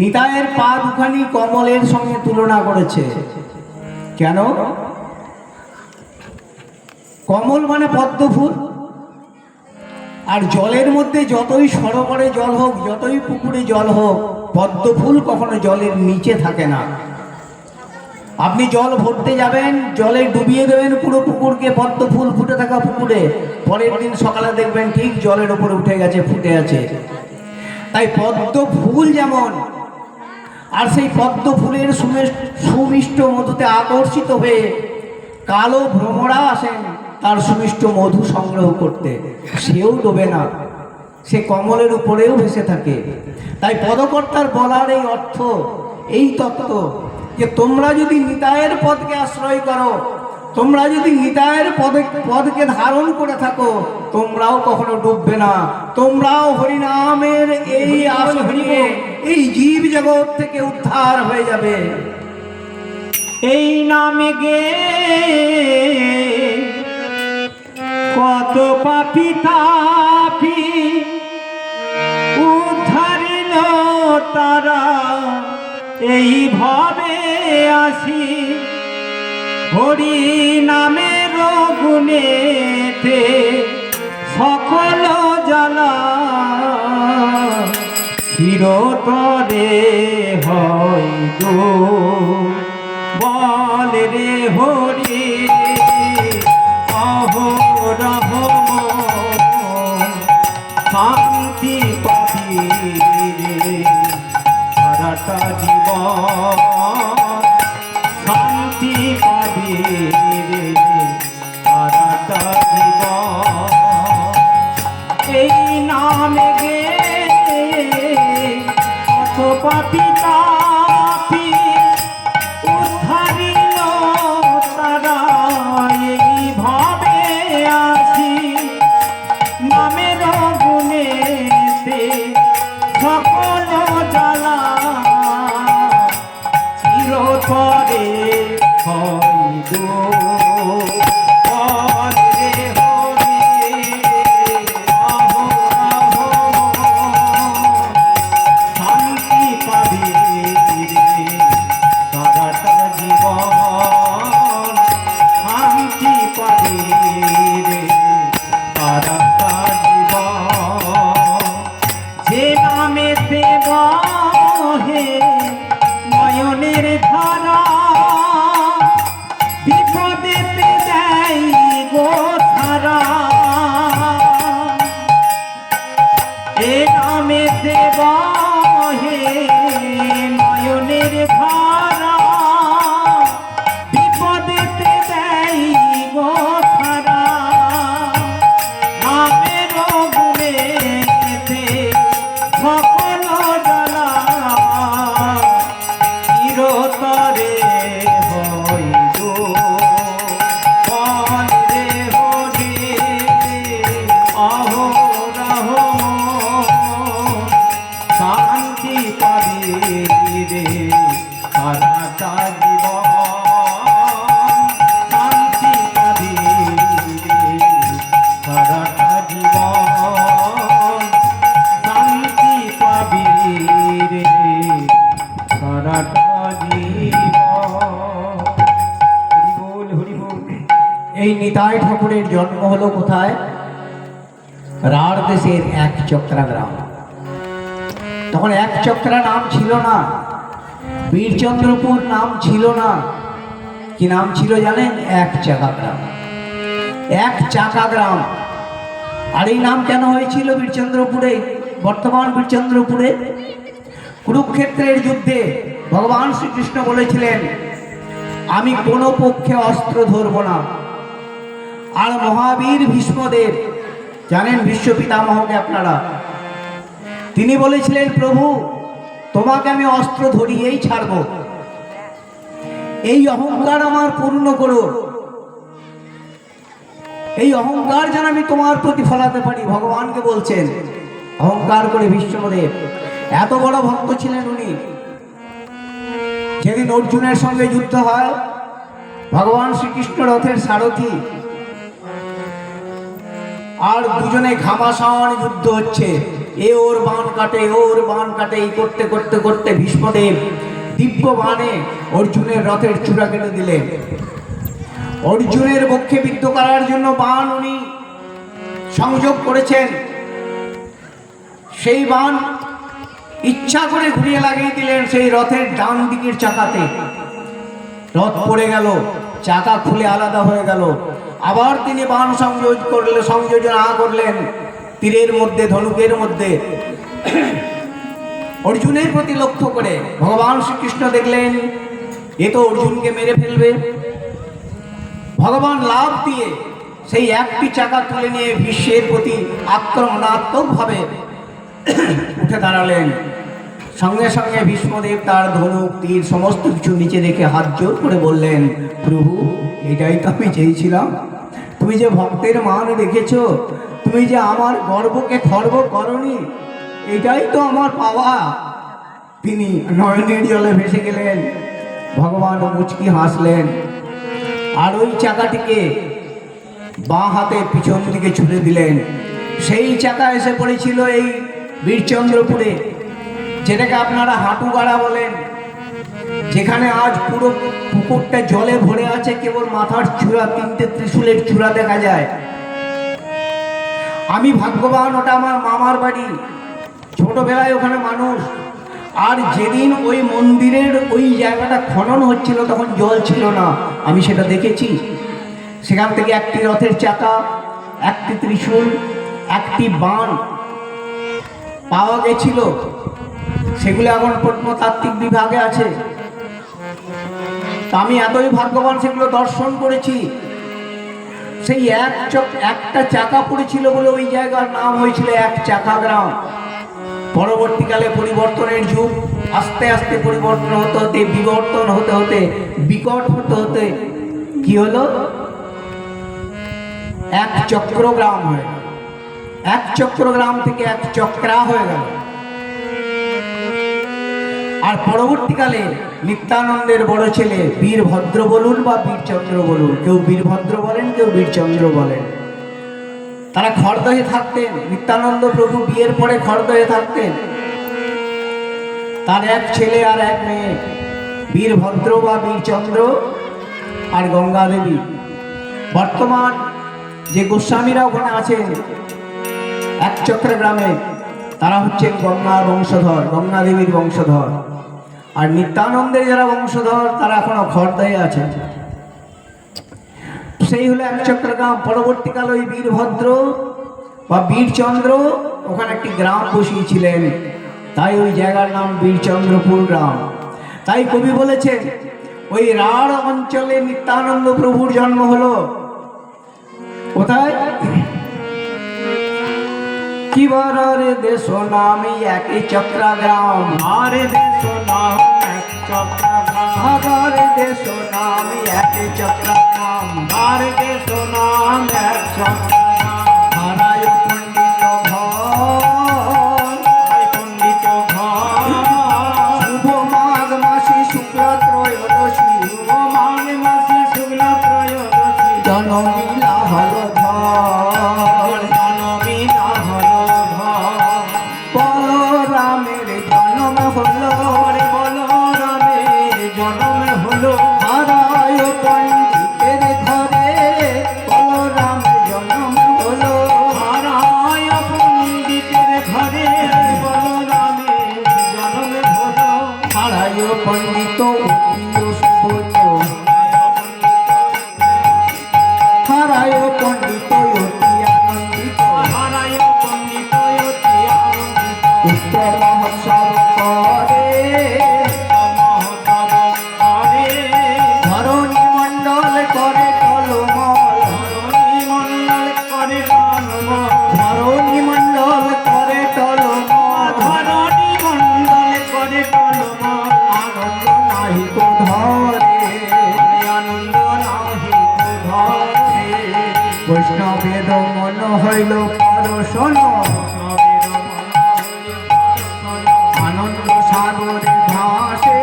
Speaker 1: নিতাইয়ের পা দুখানি কমলের সঙ্গে তুলনা করেছে। কেন? কমল মানে পদ্ম ফুল। আর জলের মধ্যে যতই সরোবরে জল হোক, যতই পুকুরে জল হোক, পদ্ম ফুল কখনো জলের নিচে থাকে না। আপনি জল ভরতে যাবেন, জলে ডুবিয়ে দেবেন পুরো পুকুরকে, পদ্ম ফুল ফুটে থাকা পুকুরে, পরের দিন সকালে দেখবেন ঠিক জলের উপরে উঠে গেছে, ফুটে আছে। তাই পদ্ম ফুল যেমন, আর সেই পদ্ম ফুলের সুমিষ্ট মধুতে আকর্ষিত হয়ে কালো ভ্রমরা আসেন তার সুমিষ্ট মধু সংগ্রহ করতে, সেও ডোবে না, সে কমলের উপরেও ভেসে থাকে। তাই পদকর্তার বলার এই অর্থ, এই তত্ত্ব যে তোমরা যদি নিতায়ের পদকে আশ্রয় করো, তোমরা যদি নিতায়ের পদকে ধারণ করে থাকো, তোমরাও কখনো ডুববে না, তোমরাও হরিনামের এই আসনে এই জীব জগৎ থেকে উদ্ধার হয়ে যাবে।
Speaker 2: এই নামে গে কত পাপি তাপি উদ্ধারিল তারা, এই ভাবে আসি হরি নামের গুণেতে সকল জ্বালা চিরতরে হয় গো। বল রে হরি অহরহ শান্তি পাবি রে সারাটা জীবন, শান্তি পাবি রে সারাটা জীবন। এই নামে গে কত পাপি তাপি উদ্ধারিল তারা, এইভাবে আসি নামের গুণেতে সকল জ্বালা চিরতরে হয় গো। হরে হরে অহরহ শান্তি পাবি রে সারাটা জীবন, শান্তি পাবি রে সারাটা জীবন। যে নামেতে বহে নয়নের ধারা, বিপদেতে দেয় গো ধারা। এ নামেতে বহে নয়নের ধারা, বিপদেতে দেয় গো ধারা। নামের গুণেতে সকল জ্বালা চিরতরে হয় গো। বল রে হরি অহরহ শান্তি পাবি রে সারাটা জীবন, শান্তি পাবি রে সারাটা জীবন, শান্তি পাবি রে সারাটা জীবন। হরি বল হরি বল।
Speaker 1: এই নিতাই ঠাকুরের জন্ম হলো কোথায়? রাঢ় দেশের এক চক্রা গ্রাম। তখন এক চক্রা নাম ছিল না, বীরচন্দ্রপুর নাম ছিল না। কি নাম ছিল জানেন? এক চাকা গ্রাম। এক চাকা গ্রাম। আর এই নাম কেন হয়েছিল বীরচন্দ্রপুরে, বর্তমান বীরচন্দ্রপুরে? কুরুক্ষেত্রের যুদ্ধে ভগবান শ্রীকৃষ্ণ বলেছিলেন, আমি কোনো পক্ষে অস্ত্র ধরব না। আর মহাবীর ভীষ্মদেব, জানেন বিশ্ব পিতামহকে আপনারা, তিনি বলেছিলেন, প্রভু তোমাকে আমি অস্ত্র ধরিয়েই ছাড়ব। এই অহংকার আমার পূর্ণ করো, এই অহংকার যেন আমি তোমার প্রতি ফলাতে পারি। ভগবানকে বলছেন অহংকার করে বিষ্ণুদেব। এত বড় ভক্ত ছিলেন উনি। যেদিন অর্জুনের সঙ্গে যুদ্ধ হয়, ভগবান শ্রীকৃষ্ণ রথের সারথি, আর দুজনে ঘামাসান যুদ্ধ হচ্ছে। এ ওর বাণ কাটে, ওর বাণ কাটে, এই করতে করতে করতে ভীষ্মদেব দিব্য বাণে অর্জুনের রথের চূড়া কেটে দিলেন। অর্জুনের বক্ষে বিদ্ধ করার জন্য বাণ উনি সংযোগ করেছেন। সেই বাণ ইচ্ছা করে ঘুরিয়ে লাগিয়ে দিলেন সেই রথের ডান দিকের চাকাতে। রথ পড়ে গেল, চাকা খুলে আলাদা হয়ে গেল। আবার তিনি বাণ সংযোজন করলেন তীরের মধ্যে, ধনুকের মধ্যে। অর্জুনের প্রতি লক্ষ্য করে ভগবান শ্রীকৃষ্ণ দেখলেন এ তো অর্জুনকে মেরে ফেলবে। ভগবান লাফ দিয়ে সেই একটি চাকা তুলে নিয়ে ভীষ্মের প্রতি আক্রমণাত্মকভাবে উঠে দাঁড়ালেন। সঙ্গে সঙ্গে ভীষ্মদেব তার ধনুক, তীর সমস্ত কিছু নিচে রেখে হাত জোর করে বললেন, প্রভু এটাই তো আমি চেয়েছিলাম। তুমি যে ভক্তের মান রেখেছ, তুমি যে আমার গর্বকে খর্ব করনি, এটাই তো আমার পাওয়া। তিনি নয়নের জলে ভেসে গেলেন। ভগবান মুচকি হাসলেন, আর ওই চাকাটিকে বাঁ হাতে পিছন দিকে ছুড়ে দিলেন। সেই চাকা এসে পড়েছিল এই বীরচন্দ্রপুরে, যেটাকে আপনারা হাঁটুগাড়া বলেন, যেখানে আজ পুরো পুকুরটা জলে ভরে আছে, কেবল মাথার চূড়া, তিনটে ত্রিশূলের চূড়া দেখা যায়। আমি ভাগ্যবান, ওটা আমার মামার বাড়ি। ছোটবেলায় ওখানে মানুষ। আর যেদিন ওই মন্দিরের ওই জায়গাটা খনন হচ্ছিল তখন জল ছিল না, আমি সেটা দেখেছি। সেখান থেকে একটি রথের চাকা, একটি ত্রিশূল, একটি বাণ পাওয়া গেছিল। সেগুলো এখন প্রত্নতাত্ত্বিক বিভাগে আছে। তা আমি এতই ভাগ্যবান, সেগুলো দর্শন করেছি। সেই একটা চাকা পড়েছিল বলে ওই জায়গার নাম হয়েছিল এক চাকা গ্রাম। পরবর্তীকালে পরিবর্তনের যুগ, আস্তে আস্তে পরিবর্তন হতে হতে, বিবর্তন হতে হতে, বিকট হতে হতে কি হলো, এক চক্রগ্রাম হয়ে গেল। এক চক্রগ্রাম থেকে এক চক্রা হয়ে গেল। আর পরবর্তীকালে নিত্যানন্দের বড় ছেলে বীরভদ্র বলুন বা বীরচন্দ্র বলুন, কেউ বীরভদ্র বলেন, কেউ বীরচন্দ্র বলেন, তারা খড়দহে থাকতেন। নিত্যানন্দ প্রভু বিয়ের পরে খড়দহে থাকতেন। তার এক ছেলে আর এক মেয়ে, বীরভদ্র বা বীরচন্দ্র আর গঙ্গা দেবী। বর্তমান যে গোস্বামীরা ওখানে আছেন এক চক্র গ্রামে, তারা হচ্ছেন গঙ্গার বংশধর, গঙ্গা দেবীর বংশধর। আর নিত্যানন্দের যারা বংশধর তারা এখনো খড়দহে আছে। সেই হলো এক চক্র গ্রাম। পরবর্তীকালে ওই বীরভদ্র বা বীরচন্দ্র ওখানে একটি গ্রাম বসিয়েছিলেন, তাই ওই জায়গার নাম বীরচন্দ্রপুর গ্রাম। তাই কবি বলেছেন ওই রাঢ় অঞ্চলে নিত্যানন্দ প্রভুর জন্ম হলো। কোথায়? কি বারে দেশ নামে একই চক্রা গ্রাম,
Speaker 2: আরে দেশ নাম এক চক্রগ্রাম,
Speaker 1: আরে দেশ নামে একই চক্রা গ্রাম,
Speaker 2: আরে দেশ নাম এক চক্রগ্রাম।
Speaker 1: হারায় পণ্ডিত ঘর,
Speaker 2: আয় পণ্ডিত ঘর,
Speaker 1: শুভ মাঘ মাসে শুক্ল ত্রয়োদশী,
Speaker 2: মাঘ মাসে শুক্ল ত্রয়োদশী,
Speaker 1: জনমিলা হল ধর,
Speaker 2: জনমিলা হল ধর।
Speaker 1: বলরামের জন্ম হলো,
Speaker 2: বলরামের জন্ম হলো,
Speaker 1: হারায় পণ্ডিতের ঘরে, বলরামের জন্ম হলো।
Speaker 2: হারায় পণ্ডিতের ঘরে, বলরামের জন্ম হলো।
Speaker 1: হারায় পণ্ডিত অতি সুবোধ, হারায় পণ্ডিত অতি আনন্দিত,
Speaker 2: হারায় পণ্ডিত অতি আনন্দিত।
Speaker 1: পুত্র মহোৎসব করে,
Speaker 2: মহোৎসব করে,
Speaker 1: ধরণী মণ্ডল করে টলমল,
Speaker 2: ধরণী মণ্ডল করে টলমল,
Speaker 1: ধরণী মণ্ডল করে টলমল,
Speaker 2: ধরণী মণ্ডল করে
Speaker 1: নাহি তো ধরে,
Speaker 2: আনন্দ নাহি ধরে,
Speaker 1: বৈষ্ণবের মন হইল পরশন, আনন্দ সাগরে ভাসে,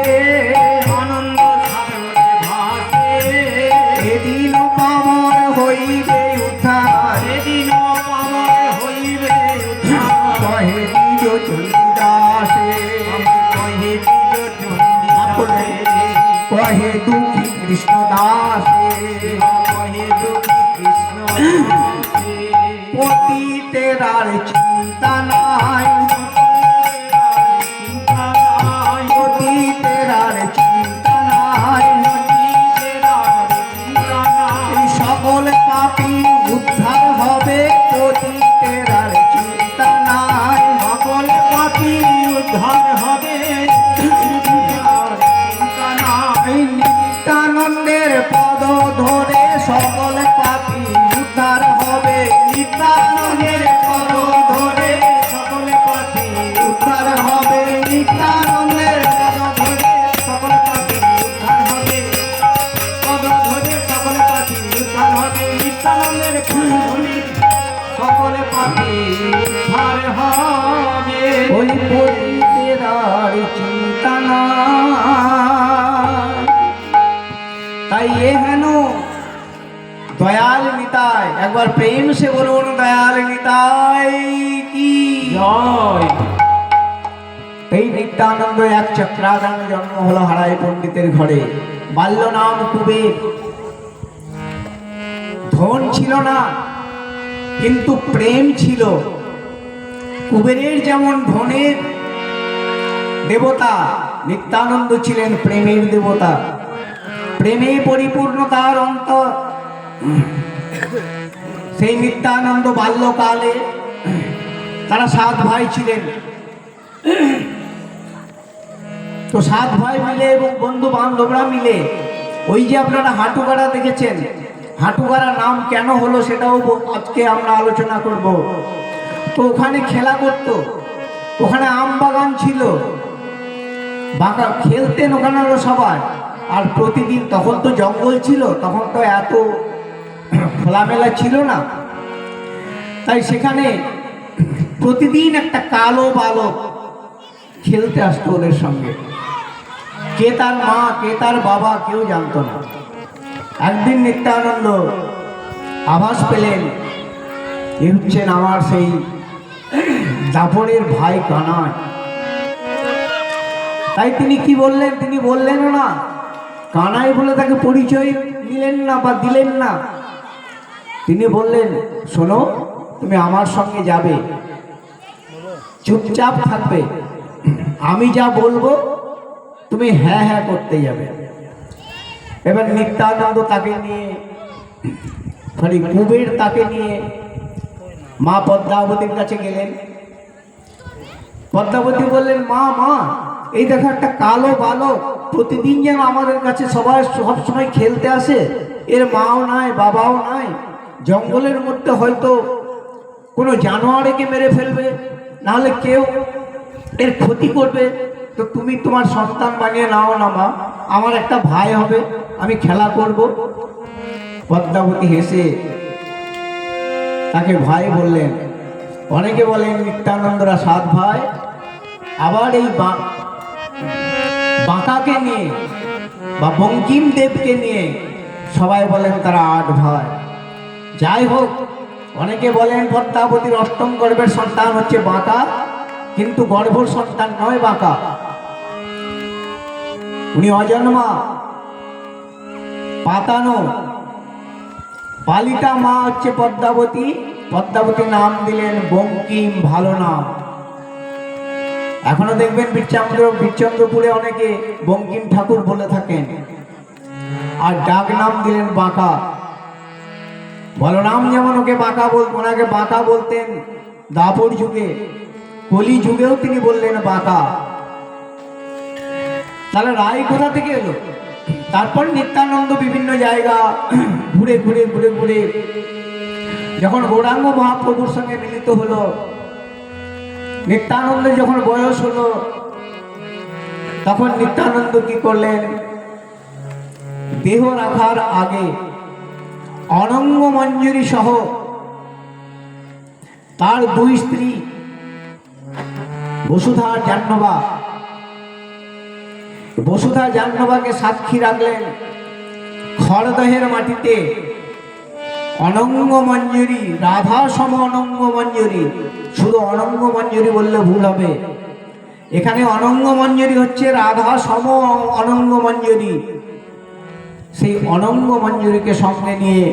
Speaker 2: আনন্দ সাগরে ভাসে,
Speaker 1: এদিন পামর হইবে উদ্ধার,
Speaker 2: সেদিন পামর হইবে উদ্ধার,
Speaker 1: কহে নিজ চন্ডিদাসে,
Speaker 2: কহে দিল চণ্ডীদাসে,
Speaker 1: কহে দুঃখী কৃষ্ণ দাসে,
Speaker 2: কহে দুঃখী কৃষ্ণ দাসে,
Speaker 1: পতিতের আর চিন্তা নাই,
Speaker 2: চিন্তা নাই,
Speaker 1: পতিতের আর চিন্তা নাই,
Speaker 2: চিন্তা নাই,
Speaker 1: এই সকল পাপী উদ্ধার হবে, পতিতের আর চিন্তা নাই,
Speaker 2: সকল পাপী উদ্ধার হবে, আর চিন্তা নাই,
Speaker 1: এই নিত্যানন্দের পদ ধরে সকল পাপী উদ্ধার হবে, নিত্যানন্দের পদ ধরে
Speaker 2: সকল পাপী
Speaker 1: উদ্ধার হবে, নিত্যানন্দের পদ ধরে
Speaker 2: সকল পাপী উদ্ধার হবে, পদ ধরে সকল পাপী উদ্ধার হবে, নিত্যানন্দের ফুল ধরে সকল পাপী উদ্ধার হবে।
Speaker 1: ওই পতিতের আর চিন্তা নাই। তাই এ হেন দয়াল নিতাই, একবার প্রেম সে বলুন দয়াল নিতাই কি
Speaker 2: জয়।
Speaker 1: এই নিত্যানন্দ এক চক্রাদান জন্ম হলো হারাই পণ্ডিতের ঘরে। বাল্য নাম কুবের, ধন ছিল না কিন্তু প্রেম ছিল। কুবেরের যেমন ধনের দেবতা, নিত্যানন্দ ছিলেন প্রেমের দেবতা। প্রেমে পরিপূর্ণ তার অন্তর। সেই নিত্যানন্দ বাল্যকালে তারা 7 ভাই ছিলেন। তো 7 ভাই মিলে এবং বন্ধু বান্ধবরা মিলে ওই যে আপনারা হাঁটুগাড়া দেখেছেন, হাঁটুগাড়া নাম কেন হলো সেটাও আজকে আমরা আলোচনা করব। তো ওখানে খেলা করতো, ওখানে আম বাগান ছিল, বাগান খেলতেন ওখানে সবাই। আর প্রতিদিন, তখন তো জঙ্গল ছিল, তখন তো এত খোলামেলা ছিল না, তাই সেখানে প্রতিদিন একটা কালো বালক খেলতে আসতো ওদের সঙ্গে। কে তার মা, কে তার বাবা, কেউ জানতো না। একদিন নিত্যানন্দ আভাস পেলেন, এ হচ্ছেন আমার সেই দাপড়ের ভাই কানাই। তাই তিনি কি বললেন, তিনি বললেন না কানাই বলে তাকে পরিচয় নিলেন না বা দিলেন না। তিনি বললেন, শোনো, তুমি আমার সঙ্গে যাবে, চুপচাপ থাকবে, আমি যা বলবো তুমি হ্যাঁ হ্যাঁ করতে যাবে। এবার নিত্যানন্দ তাকে নিয়ে, কুবের তাকে নিয়ে মা পদ্মাবতীর কাছে গেলেন। পদ্মাবতী বললেন, মা মা, এই দেখো একটা কালো বালক প্রতিদিন যেন আমাদের কাছে সবাই সব সময় খেলতে আসে, এর মাও নাই বাবাও নাই, জঙ্গলের মধ্যে হয়তো কোনো জানোয়ারকে মেরে ফেলবে, নাহলে কেউ এর ক্ষতি করবে। তো তুমি তোমার সন্তান বানিয়ে নাও না মা, আমার একটা ভাই হবে, আমি খেলা করব। পদ্মাবতী হেসে তাকে ভাই বললেন। অনেকে বলেন নিত্যানন্দরা 7 ভাই, আবার এই বাঁকাকে নিয়ে বা বঙ্কিম দেবকে নিয়ে সবাই বলেন তারা 8 ভাই। যাই হোক, অনেকে বলেন পদ্মাবতীর 8ম গর্ভের সন্তান হচ্ছে বাঁকা, কিন্তু গর্ভ সন্তান নয় বাঁকা, উনি অজন্মা পাতানো। পালিতা মা হচ্ছে পদ্মাবতী, পদ্মাবতী নাম দিলেন বঙ্কিম, ভালো নাম। এখনো দেখবেন বীরচন্দ্রপুরে অনেকে বঙ্কিম ঠাকুর বলে থাকেন। আর ডাক নাম দিলেন বাঁকা। বলরাম যেমন ওনাকে বাঁকা বলতেন দাপর যুগে, কলি যুগেও তিনি বললেন বাঁকা। তাহলে রায় কোথা থেকে এলো? তারপর নিত্যানন্দ বিভিন্ন জায়গা ঘুরে ঘুরে ঘুরে ঘুরে যখন গৌরাঙ্গ মহাপ্রভুর সঙ্গে মিলিত হলো, নিত্যানন্দের যখন বয়স হলো, তখন নিত্যানন্দ কি করলেন, দেহ রাখার আগে অনঙ্গ মঞ্জুরি সহ তার দুই স্ত্রী বসুধা জাহ্নবা, বসুধা জাহ্নবাকে সাক্ষী রাখলেন খড়দহের মাটিতে অনঙ্গ মঞ্জুরি, রাধা সম অনঙ্গ মঞ্জুরি। শুধু অনঙ্গ মঞ্জুরি বললে ভুল হবে, এখানে অনঙ্গ মঞ্জুরি হচ্ছে রাধা সম অনঙ্গ মঞ্জুরি। সেই অনঙ্গ মঞ্জুরিকে সঙ্গে নিয়ে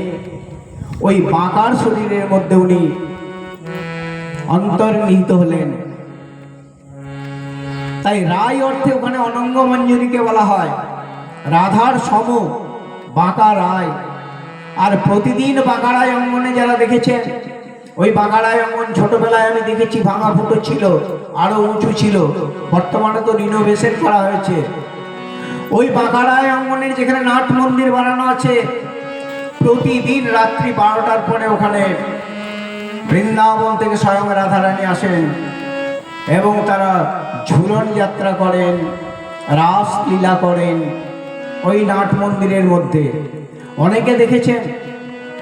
Speaker 1: ওই বাঁকার শরীরের মধ্যে উনি অন্তর্নিহিত হলেন। তাই রায় অর্থে ওখানে অনঙ্গ মঞ্জুরিকে বলা হয় রাধার সম বাঁকা রায়। আর প্রতিদিন বাঁকারায় অঙ্গনে যারা দেখেছেন, ওই বাঁকারায় অঙ্গন ছোটবেলায় আমি দেখেছি ভাঙা ফুটো ছিল, আরো উঁচু ছিল, বর্তমানে তো রিনোভেশন করা হয়েছে। ওই বাঁকারায় অঙ্গনের যেখানে নাট মন্দির বানানো আছে, প্রতিদিন রাত্রি 12টার পরে ওখানে বৃন্দাবন থেকে স্বয়ং রাধারানী আসেন এবং তারা ঝুলন যাত্রা করেন, রাস লীলা করেন ওই নাট মন্দিরের মধ্যে। অনেকে দেখেছেন,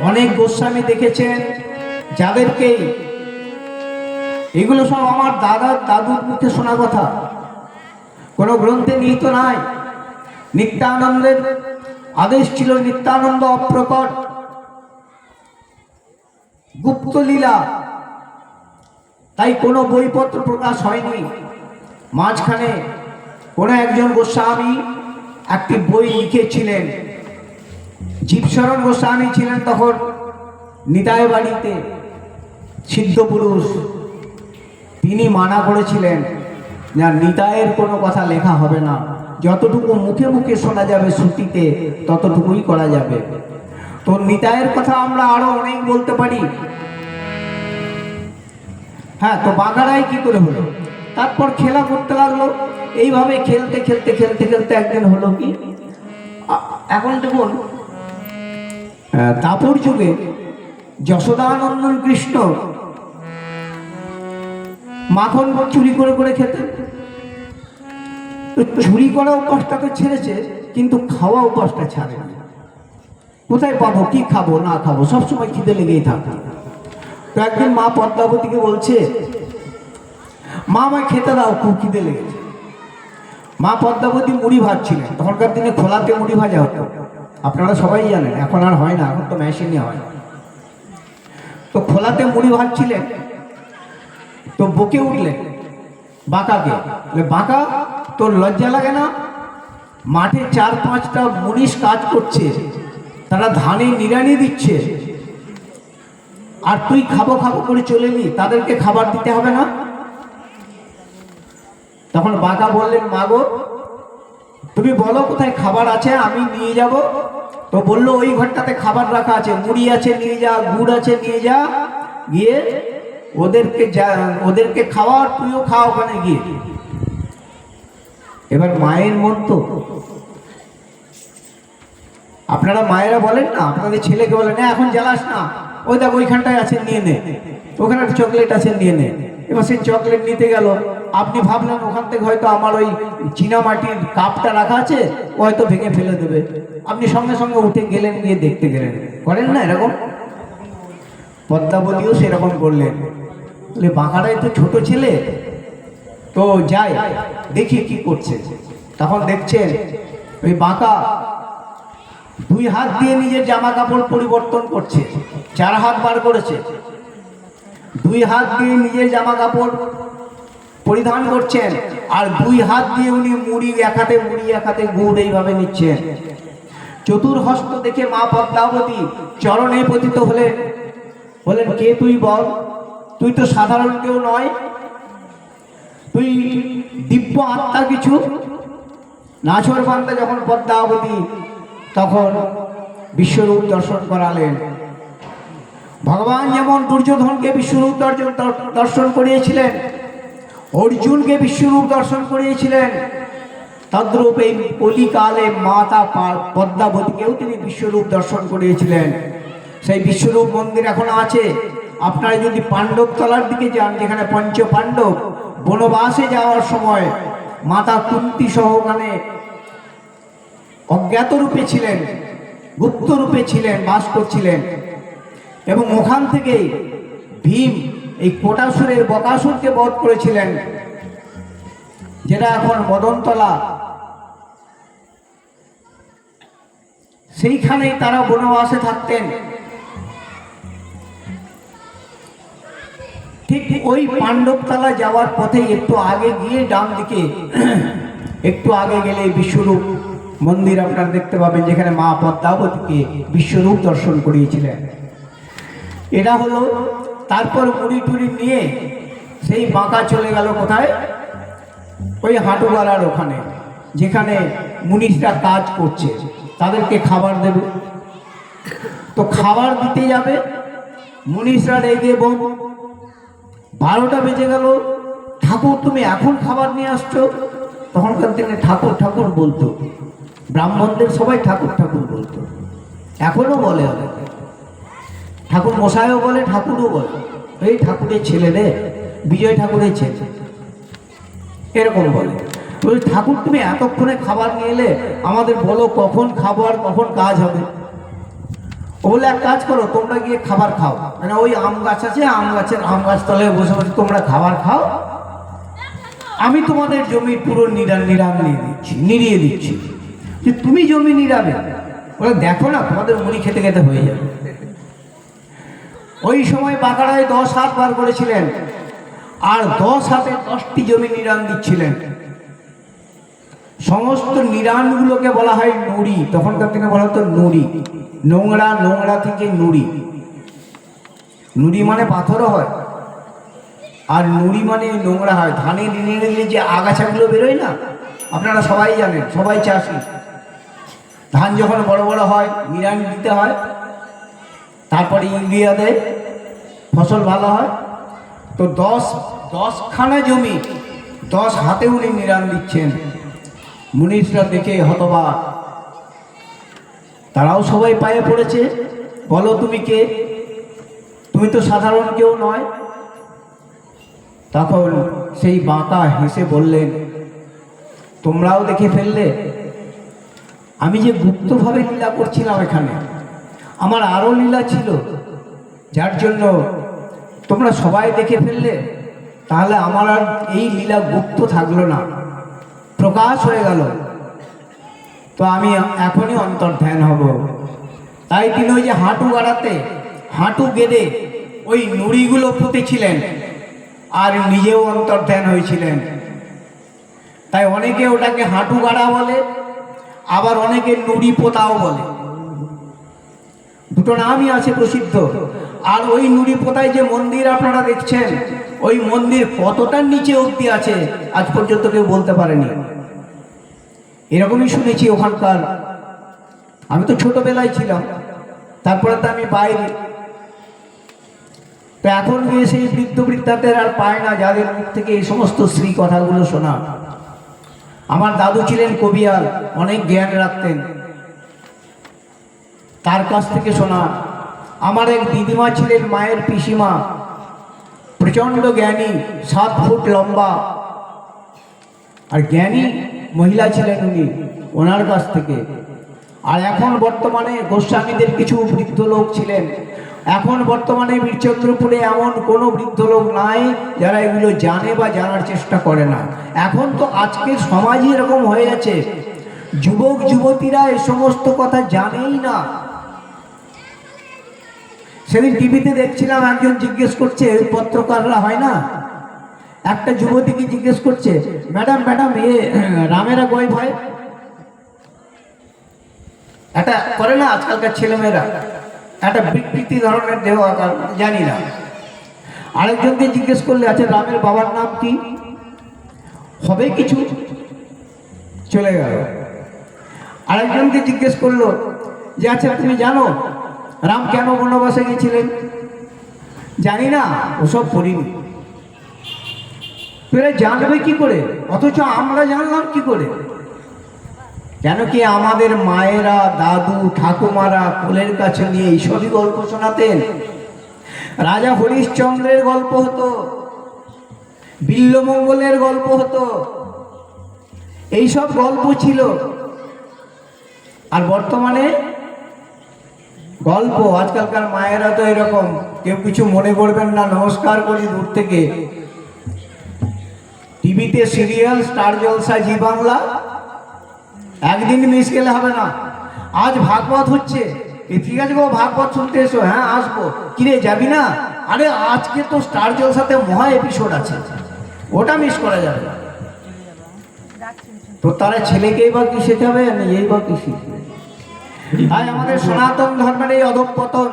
Speaker 1: অনেক গোস্বামী দেখেছেন, যাদেরকে এগুলো সব আমার দাদুর মুখে শোনা কথা, কোনো গ্রন্থে নিহিত নাই। নিত্যানন্দের আদেশ ছিল নিত্যানন্দ অপ্রকট গুপ্ত লীলা, তাই কোনো বইপত্র প্রকাশ হয়নি। মাঝখানে কোনো একজন গোস্বামী একটি বই লিখেছিলেন, জীবশরণ গোস্বামী ছিলেন তখন নিতাই বাড়িতে সিদ্ধ পুরুষ। তিনি মানা করেছিলেন না, নিতাইয়ের কোনো কথা লেখা হবে না, যতটুকু মুখে মুখে শোনা যাবে শ্রুতিতে ততটুকুই করা যাবে। তো নিতাইয়ের কথা আমরা আরো অনেক বলতে পারি। হ্যাঁ, তো বাঁকারায় কি করে হলো, তারপর খেলা করতে লাগলো। এইভাবে খেলতে খেলতে খেলতে খেলতে একদিন হলো কি, এখন দেখুন দাপর যুগে যশোদানন্দন কৃষ্ণ মাখন চুরি করে করে খেতেন। তো চুরি করা উপাসটা তো ছেড়েছে, কিন্তু খাওয়া উপাসটা ছাড়েনি। কোথায় পাবো, কি খাবো না খাবো, সবসময় খিদে লেগেই থাকে। তো একদিন মা পদ্মাবতীকে বলছে, মা আমায় খেতে দাও, খুব খিদে লেগেছে। মা পদ্মাবতী মুড়ি ভাজছিলেন, তখনকার দিনে খোলাতে মুড়ি ভাজা হতো, আপনারা সবাই জানেন, এখন আর হয় না, এখন তো মেশিনে হয়। তো খোলাতে মুড়ি ভাজছিলেন, তো বকে উঠলেন বাঁকাকে, বাঁকা তোর লজ্জা লাগে না, মাঠে 4-5টা মুনিশ কাজ করছে, তারা ধানে নিড়ানি দিচ্ছে, আর তুই খাবো খাবো করে চলে নি, তাদেরকে খাবার দিতে হবে না? তখন বাঁকা বললেন, মা গো তুমি বলো কোথায় খাবার আছে, আমি নিয়ে যাব। তো বললো ওই ঘরটাতে খাবার রাখা আছে, মুড়ি আছে নিয়ে যা, গুড় আছে নিয়ে যা, গিয়ে ওদেরকে খাওয়ার, তুইও খাও ওখানে গিয়ে। এবার মায়ের মন তো, আপনারা মায়েরা বলেন না, আপনাদের ছেলেকে বলেন না এখন জ্বালাস না, ওই দেখ ওইখানটায় আছে নিয়ে নে, ওখানে একটা চকলেট আছে নিয়ে নে। এবার সেই চকলেট নিতে গেল, আপনি ভাবলেন ওখান থেকে হয়তো আমার ওই চীনা মাটির কাপটা রাখা আছে, ও হয়তো ভেঙে ফেলে দেবে, আপনি সঙ্গে সঙ্গে উঠে গেলেন, গিয়ে দেখতে গেলেন। করেন না এরকম? পদ্মাবতীও সেরকম করলেন। বলে বাঁকারাই তো ছোট ছেলে, তো যাই দেখি কি করছে। তখন দেখছেন ওই বাঁকা 2 হাত দিয়ে নিজের জামা কাপড় পরিবর্তন করছে, 4 হাত বার করেছে, 2 হাত দিয়ে নিজের জামা কাপড় পরিধান করছেন, আর 2 হাত দিয়ে উনি মুড়ি এক হাতে মুড়ি এক হাতে গুড় এইভাবে নিচ্ছেন। চতুর্হস্ত দেখে মা পদ্মাবতী চরণে পতিত হলেন, বলেন কে তুই বল, তুই তো সাধারণ কেউ নয়, তুই দিব্য আত্মা কিছু। নাছর বান্দা যখন পদ্মাবতী তখন বিশ্বরূপ দর্শন করালেন। ভগবান যেমন দুর্যোধনকে বিশ্বরূপ দর্শন করিয়েছিলেন, অর্জুনকে বিশ্বরূপ দর্শন করিয়েছিলেন, তদ্রূপ এই কলিকালে মাতা পদ্মাবতীকেও তিনি বিশ্বরূপ দর্শন করিয়েছিলেন। সেই বিশ্বরূপ মন্দির এখন আছে। আপনারা যদি পাণ্ডব তলার দিকে যান, যেখানে পঞ্চ পাণ্ডব বনবাসে যাওয়ার সময় মাতা কুন্তি সহ ওখানে অজ্ঞাত রূপে ছিলেন, গুপ্ত রূপে ছিলেন, বাস করছিলেন। এবং ওখান থেকেই ভীম এই কোটাসুরের বকাসুরকে বধ করেছিলেন, যেটা এখন মদনতলা। সেইখানেই তারা বনবাসে থাকতেন। ঠিক ওই পাণ্ডবতলা যাওয়ার পথে একটু আগে গিয়ে ডান দিকে একটু আগে গেলে বিশ্বরূপ মন্দির আপনারা দেখতে পাবেন, যেখানে মা পদ্মাবতীকে বিশ্বরূপ দর্শন করিয়েছিলেন। এটা হলো। তারপর মুড়ি টুড়ি নিয়ে সেই বাঁকা চলে গেল কোথায়? ওই হাঁটুপাড়ার ওখানে, যেখানে মুনিশরা কাজ করছে, তাদেরকে খাবার দেবে। তো খাবার দিতে যাবে, মুনিশরা রেগে বোম। 12টা বেজে গেল, ঠাকুর তুমি এখন খাবার নিয়ে আসছো? তখনকার দিনে ঠাকুর ঠাকুর বলতো, ব্রাহ্মণদের সবাই ঠাকুর ঠাকুর বলতো, এখনো বলে অনেকে। ঠাকুর মশাইও বলে, ঠাকুরও বলে, এই ঠাকুরের ছেলে রে, বিজয় ঠাকুরের ছেলে, এরকম বলে। ওই ঠাকুর তুমি এতক্ষণে খাবার নিয়ে এলে, আমাদের বলো কখন খাবো আর কখন কাজ হবে। ও বলে এক কাজ করো, তোমরা গিয়ে খাবার খাও, মানে ওই আম গাছ আছে, আম গাছ তলায় বসে বসে তোমরা খাবার খাও, আমি তোমাদের জমি পুরো নিড়িয়ে দিচ্ছি। যে তুমি জমি নিড়াবে? বলে দেখো না, তোমাদের মুড়ি খেতে খেতে হয়ে যাবে। ওই সময় বাঁকড়ায় 10 হাত বার করেছিলেন, আর 10 হাতে 10টি জমি নিড়ান দিচ্ছিলেন। সমস্ত নিড়ানগুলোকে বলা হয় নুড়ি, তখনকার দিনে বলা হতো নুড়ি। নোংরা থেকে নুড়ি। নুড়ি মানে পাথরও হয়, আর নুড়ি মানে নোংরা হয়। ধানে নিড়ে দিলে যে আগাছাগুলো বেরোয় না, আপনারা সবাই জানেন, সবাই চাষি। ধান যখন বড় বড় হয়, নিড়ান দিতে হয়, তারপরে ইউরিয়া দেয়, ফসল ভালো হয়। তো 10খানা জমি 10 হাতে উনি নিড়ান দিচ্ছেন। মুনিশরা দেখে হতবাক, তারাও সবাই পায়ে পড়েছে, বলো তুমি কে? তুমি তো সাধারণ কেউ নয়। তখন সেই বাঁকা হেসে বললেন, তোমরাও দেখে ফেললে? আমি যে গুপ্তভাবে লীলা করছিলাম এখানে, আমার আরো লীলা ছিল, যার জন্য তোমরা সবাই দেখে ফেললে। তাহলে আমার আর এই লীলা গুপ্ত থাকলো না, প্রকাশ হয়ে গেল। তো আমি এখনই অন্তর্ধান হব। তাই তিনি ওই যে হাঁটু গেড়ে ওই নুড়িগুলো পুঁতেছিলেন, আর নিজেও অন্তর্ধান হয়েছিলেন। তাই অনেকে ওটাকে হাঁটু গাড়া বলে, আবার অনেকে নুড়ি পোতাও বলে। দুটো নামই আছে প্রসিদ্ধ। আর ওই নুড়ি পোতায় যে মন্দির আপনারা দেখছেন, ওই মন্দির কতটা নিচে অবধি আছে আজ পর্যন্ত কেউ বলতে পারেনি। এরকমই শুনেছি ওখানকার। আমি তো ছোটবেলায় ছিলাম, তারপরে তো আমি বাইরে। তো এখন গিয়ে সেই বৃদ্ধ বৃদ্ধাদের আর পায় না, যাদের মুখ থেকে এই সমস্ত শ্রী কথাগুলো শোনা। আমার দাদু ছিলেন কবিয়াল, অনেক জ্ঞান রাখতেন, তার কাছ থেকে শোনা। আমার এক দিদিমা ছিলেন, মায়ের পিসিমা, প্রচণ্ড জ্ঞানী, 7 ফুট লম্বা, আর জ্ঞানী মহিলা ছিলেন উনি, ওনার কাছ থেকে। আর এখন বর্তমানে গোস্বামীদের কিছু বৃদ্ধ লোক ছিলেন। এখন বর্তমানে বীরচন্দ্রপুরে এমন কোনো বৃদ্ধ লোক নাই যারা এগুলো জানে বা জানার চেষ্টা করে না। এখন তো আজকের সমাজই এরকম হয়ে গেছে, যুবক যুবতীরা এ সমস্ত কথা জানেই না। সেদিন টিভিতে দেখছিলাম, একজন জিজ্ঞেস করছে, পত্রকাররা হয় না, একটা যুবতীকে জিজ্ঞেস করছে, ম্যাডাম রামেরা গয় ভয় এটা করে না আজকালকার ছেলেমেয়েরা, একটা বিকৃতি ধরনের দেহ আকার, জানি না। আরেকজনকে জিজ্ঞেস করলে, আচ্ছা রামের বাবার নাম কি? হবে কিছু, চলে গেল। আরেকজনকে জিজ্ঞেস করলো যে আচ্ছা তুমি জানো রাম কেন বনবাসে গেছিলেন? জানি না, ওসব পড়িনি। তোরা জানবে কি করে? অথচ আমরা জানলাম কি করে? কেন কি আমাদের মায়েরা, দাদু, ঠাকুমারা কোলের কাছে নিয়ে এইসবই গল্প শোনাতেন। রাজা হরিশ্চন্দ্রের গল্প হতো, বিল্লমঙ্গলের গল্প হতো, এইসব গল্প ছিল। আর বর্তমানে গল্প, আজকালকার মায়েরা তো এরকম, কেউ কিছু মনে করবেন না, নমস্কার করি দূর থেকে। টিভিতে সিরিয়াল, স্টার জলসা, জি বাংলা, একদিন মিস গেলে হবে না। আজ ভাগবত হচ্ছে, ঠিক আছে গো ভাগবত শুনতে এসো, হ্যাঁ আসবো। কিরে যাবি না? আরে আজকে তো স্টার জলসাতে মহা এপিসোড আছে, ওটা মিস করা যাবে না। তো তারা ছেলেকেই বা কি শেখাবে, নিজেই বা কি শিখবে? তাই আমাদের সনাতন ধর্মের এই অধঃপতন,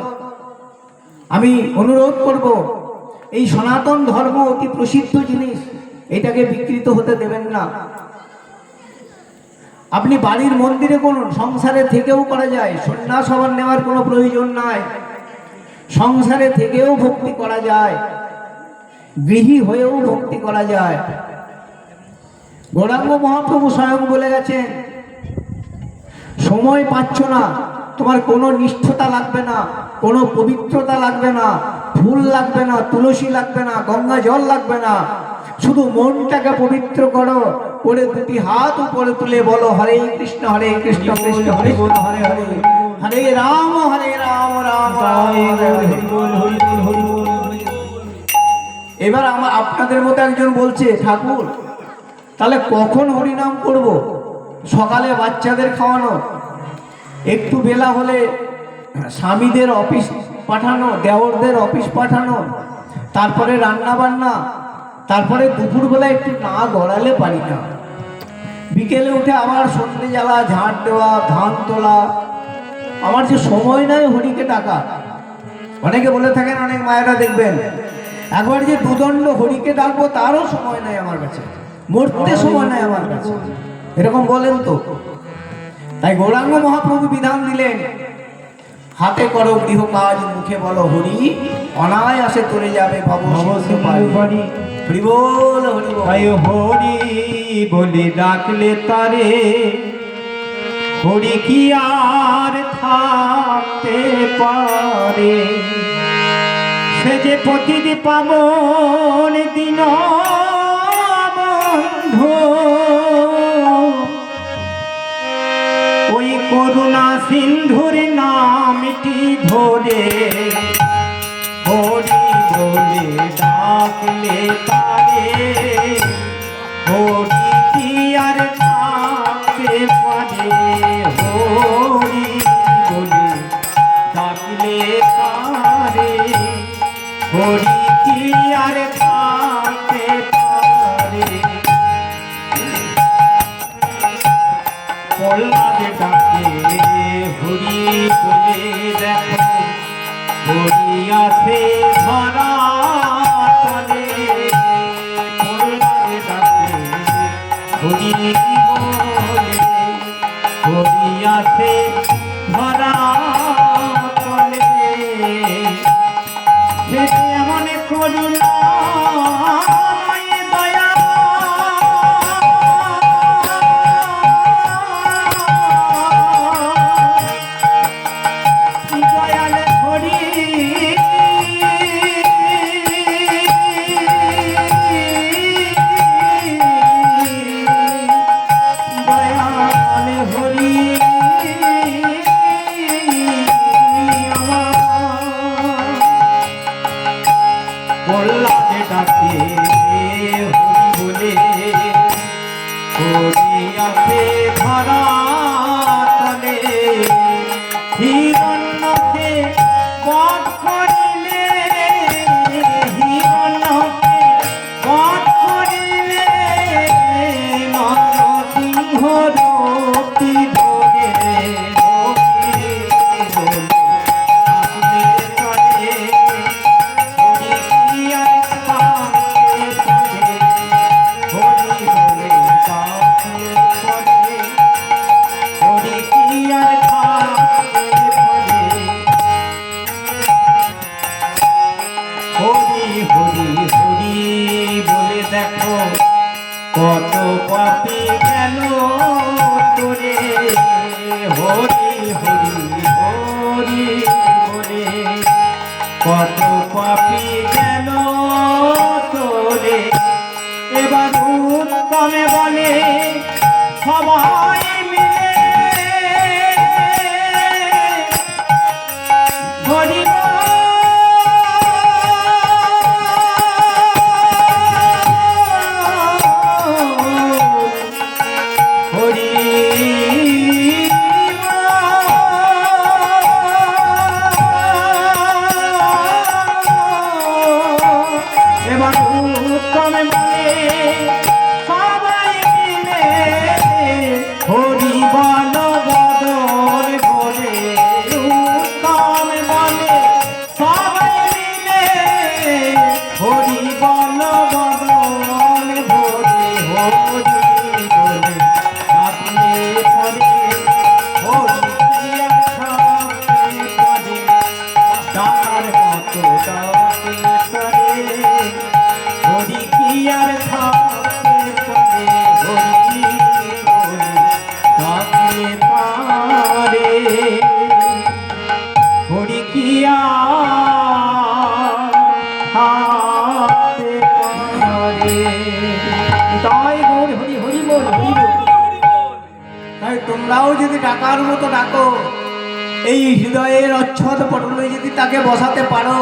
Speaker 1: আমি অনুরোধ করব, এই সনাতন ধর্ম অতি প্রসিদ্ধ জিনিস, এটাকে বিকৃত হতে দেবেন না। আপনি বাড়ির মন্দিরে করুন, সংসারে থেকেও করা যায়, সন্ন্যাস হবার নেওয়ার কোনো প্রয়োজন নাই। সংসারে থেকেও ভক্তি করা যায়, গৃহী হয়েও ভক্তি করা যায়। গৌরাঙ্গ মহাপ্রভু স্বয়ং বলে গেছেন, সময় পাচ্ছ না, তোমার কোনো নিষ্ঠতা লাগবে না, কোনো পবিত্রতা লাগবে না, ফুল লাগবে না, তুলসী লাগবে না, গঙ্গা জল লাগবে না, শুধু মনটাকে পবিত্র করো, করে দুটি হাত উপরে তুলে বলো হরে কৃষ্ণ কৃষ্ণ কৃষ্ণ হরে হরে হরে, হরে রাম রাম রাম হরে হরে। এবার আপনাদের মতো একজন বলছে, ঠাকুর তাহলে কখন হরিনাম করব? সকালে বাচ্চাদের খাওয়ানো, একটু বেলা হলে স্বামীদের অফিস পাঠানো, দেওরদের অফিস পাঠানো, তারপরে রান্না বান্না, তারপরে দুপুরবেলা একটু না গড়ালে পারি না, বিকেলে উঠে আবার সন্ধ্যে জ্বালা, ঝাঁট দেওয়া, ধান তোলা, আমার যে সময় নাই হরিকে ডাকা। অনেকে বলে থাকেন, অনেক মায়েরা দেখবেন, একবার যে দুদণ্ড হরিকে ডাকবো তারও সময় নাই আমার কাছে, মরতে সময় নাই আমার কাছে, এরকম বলেন তো। তাই গৌরাঙ্গ মহাপ্রভু বিধান দিলেন, হাতে করো গৃহ কাজ, মুখে বলো হরি, অনায়াসে তোরে যাবে ভব হরি। হরি বল হরি বল।
Speaker 2: হরি বলে ডাকলে তারে, হরি কি আর থাকতে পারে? সে যে প্রতিদি পাবন দিন বন্ধু, ওই করুণা সিন্ধুর নামটি ধরে, হরি বলে ডাকলে তারে, হরি কি আর থাকতে পারে? হরি বলে ডাকলে তারে, হরি কি আর থাকতে পারে? প্রহ্লাদ ডাকে হরি বলে দেখো, হরি আছে ধরা তলে। প্রহ্লাদ ডাকে হরি বলে, হরি আছে ধরা তলে। সে এমন করুণা দয়া, দয়াল হরি দয়াল হরি প্রহ্লাদ ডাকে হরি বলে, হরি আছে ধরা তলে। হিরণ্যকে বধ করিলে, হিরণ্যকে বধ করিলে, নরসিংহ রূপটি ধরে, হরি বলে ডাকলে তারে, হরি কি আর থাকতে পারে? হরি বলে ডাকলে তারে,
Speaker 1: তাই তোমরাও যদি ডাকার মতো ডাকো, এই হৃদয়ের অচ্ছদ পটলে যদি তাকে বসাতে পারো,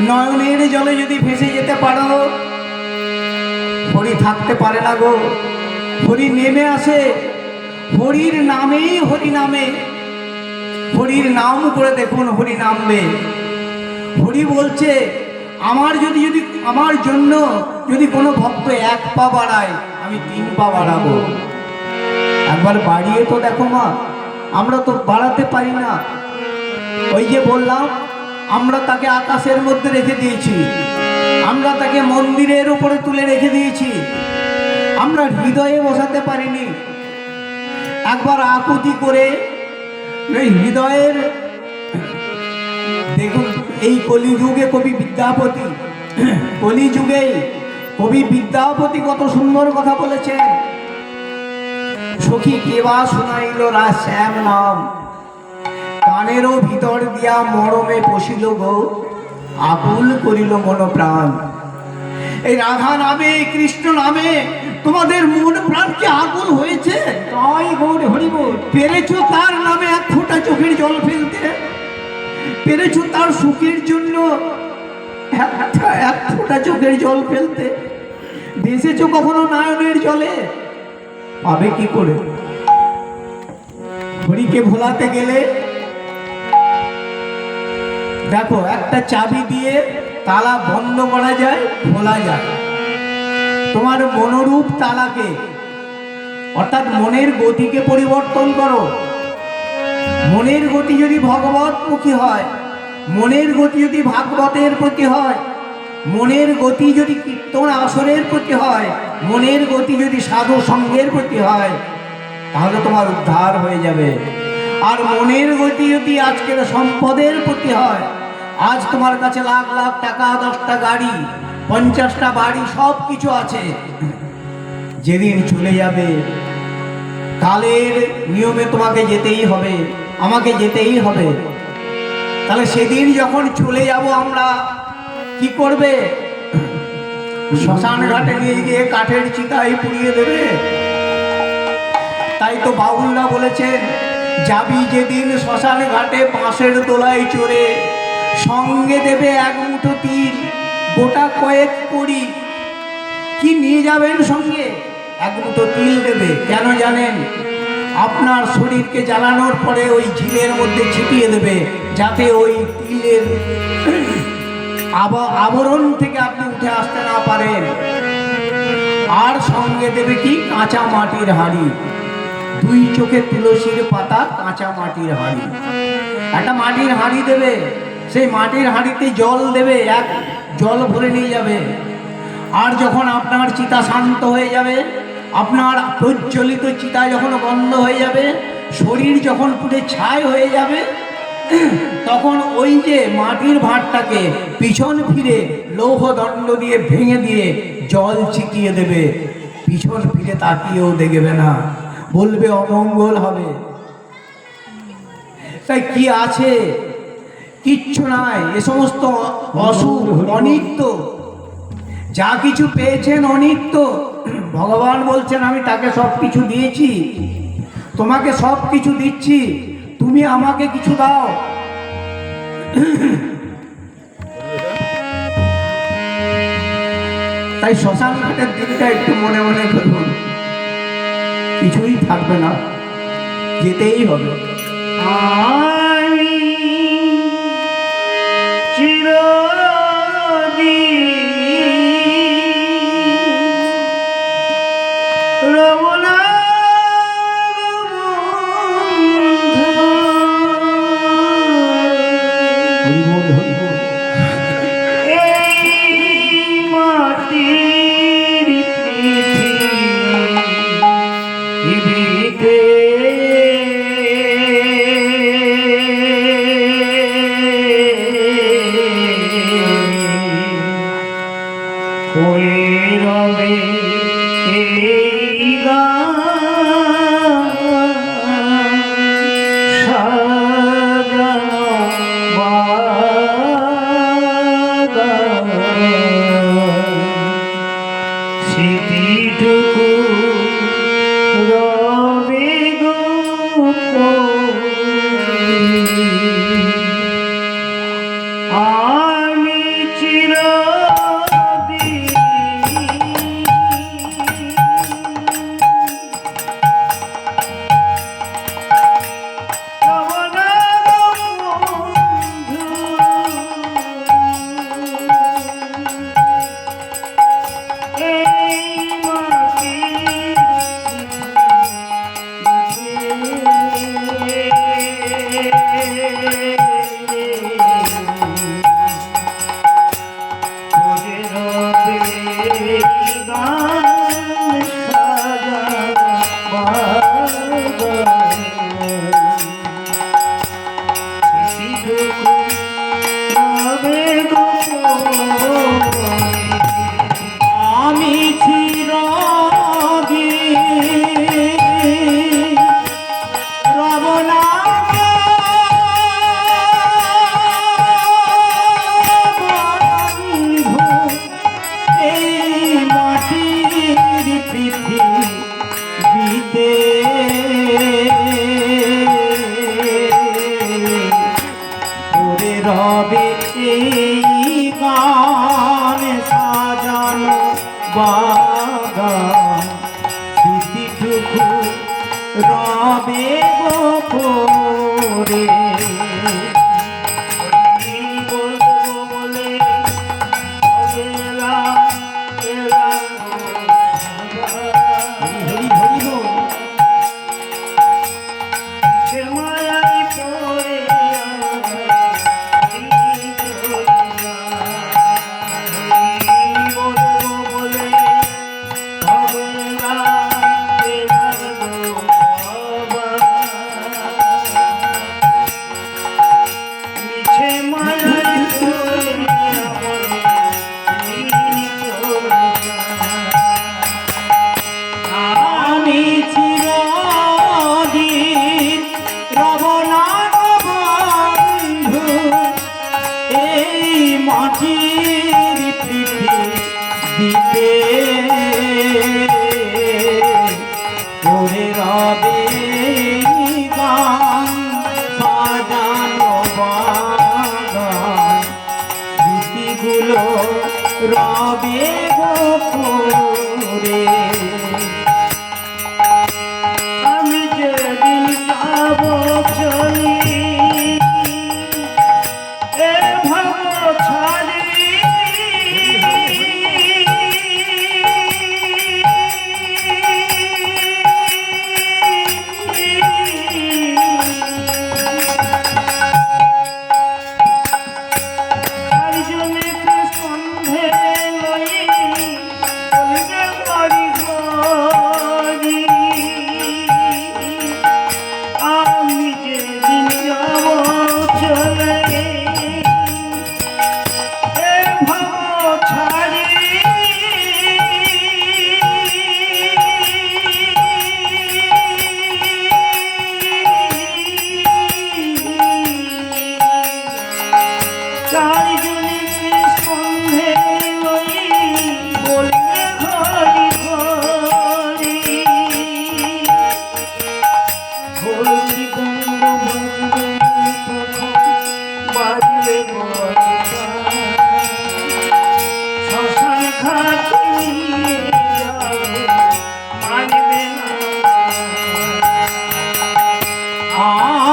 Speaker 1: নয়নের জলে যদি ভেসে যেতে পারো, হরি থাকতে পারে না গো। হরি নেমে আসে, হরির নামেই হরি নামে। হরির নাম করে দেখুন, হরি নামবে। হরি বলছে আমার আমার জন্য যদি কোনো ভক্ত 1 পা বাড়ায়, আমি 3 পা বাড়াবো। একবার বাড়িয়ে তো দেখো মা, আমরা তো বাড়াতে পারি না। ওই যে বললাম, আমরা তাকে আকাশের মধ্যে রেখে দিয়েছি, আমরা তাকে মন্দিরের উপরে তুলে রেখে দিয়েছি, আমরা হৃদয়ে বসাতে পারিনি। একবার আকুতি করে এই হৃদয়ের, দেখুন এই কলিযুগে কবি বিদ্যাপতি, কলিযুগে কবি বিদ্যাপতি কত সুন্দর কথা বলেছেন। সখী কেবা শুনাইল রা শ্যাম নাম, কানেরও ভিতর দিয়া মরমে পশিল গো, আকুল করিল মন প্রাণ। এই রাধা নামে, কৃষ্ণ নামে তোমাদের মন প্রাণ কি আকুল হয়েছে?
Speaker 2: তাই গৌর হরি বল।
Speaker 1: পেরেছো তার নামে 1 ফোঁটা চোখের জল ফেলতে? পেরেছো তার সুখের জন্য 1 ফোঁটা চোখের জল ফেলতে? ভেসেছো কখনো নয়নের জলে? পাবে কি করে? হরিকে ভোলাতে গেলে দেখো, একটা চাবি দিয়ে তালা বন্ধ করা যায়, খোলা যায়। তোমার মনোরূপ তালাকে, অর্থাৎ মনের গতিকে পরিবর্তন করো। মনের গতি যদি ভগবতমুখী হয়, মনের গতি যদি ভাগবতের প্রতি হয়, মনের গতি যদি কীর্তন আসরের প্রতি হয়, মনের গতি যদি সাধু সঙ্গের প্রতি হয়, তাহলে তোমার উদ্ধার হয়ে যাবে। আর মনের গতি যদি আজকের সম্পদের প্রতি হয়, আজ তোমার কাছে লাখ লাখ টাকা, 10টা গাড়ি, 50টা বাড়ি, সব কিছু আছে, যেদিন চলে যাবে, কালের নিয়মে তোমাকে যেতেই হবে, আমাকে যেতেই হবে। তাহলে সেদিন যখন চলে যাব আমরা, কি করবে? শ্মশান ঘাটে নিয়ে গিয়ে কাঠের চিতায় পুড়িয়ে দেবে। তাই তো বাউলরা বলেছেন, যাবি যেদিন শ্মশান ঘাটে বাঁশের দোলায় চড়ে, সঙ্গে দেবে 1 মুঠো তিল, গোটা কয়েক করি। কি নিয়ে যাবেন সঙ্গে? 1 মুঠো তিল দেবে। কেন জানেন? আপনার শরীরকে জ্বালানোর পরে ওই ঝিলের মধ্যে ছিটিয়ে দেবে, যাতে ওই তিলের আবরণ থেকে আপনি উঠে আসতে না পারেন। আর সঙ্গে দেবে কি? কাঁচা মাটির হাঁড়ি, 2 চোখে তুলসীর পাতা, কাঁচা মাটির হাঁড়ি। একটা মাটির হাঁড়ি দেবে, সেই মাটির হাঁড়িতে জল দেবে, 1 জল ভরে নিয়ে যাবে। আর যখন আপনার চিতা শান্ত হয়ে যাবে, আপনার প্রজ্বলিত চিতা যখন বন্ধ হয়ে যাবে, শরীর যখন পুড়ে ছাই হয়ে যাবে, তখন ওই যে মাটির ভাঁড়টাকে পিছন ফিরে লৌহ দণ্ড দিয়ে ভেঙে দিয়ে জল ছিটিয়ে দেবে। পিছন ফিরে তাকিয়েও দেখবে না, বলবে অমঙ্গল হবে। তাই কি আছে? কিচ্ছু নাই। এ সমস্ত অসুখ, অনিত্য। যা কিছু পেয়েছেন অনিত্য। ভগবান বলছেন, আমি তাকে সব কিছু দিয়েছি, তোমাকে সব কিছু দিচ্ছি, তুমি আমাকে কিছু দাও। তাই শ্মশান ঘাটের দিনটা একটু মনে মনে করুন, কিছুই থাকবে না, যেতেই হবে।
Speaker 2: আমি চিরদিন রমনা মাটির আমি চিরদিন আমি চিরদিন রব না বন্ধু, এই মাটির পৃথিবীতে পড়ে রবে এই গান সাজানো বাগান, স্মৃতিটুকু রবে গোপরে। আমি চিরদিন রব না বন্ধু, এই মাটির পৃথিবীতে পড়ে রবে গান সাজানো বাগান, স্মৃতিগুলো রবে গোপরে। আমি যেদিন যাব চলি এ ভব ছাড়ি,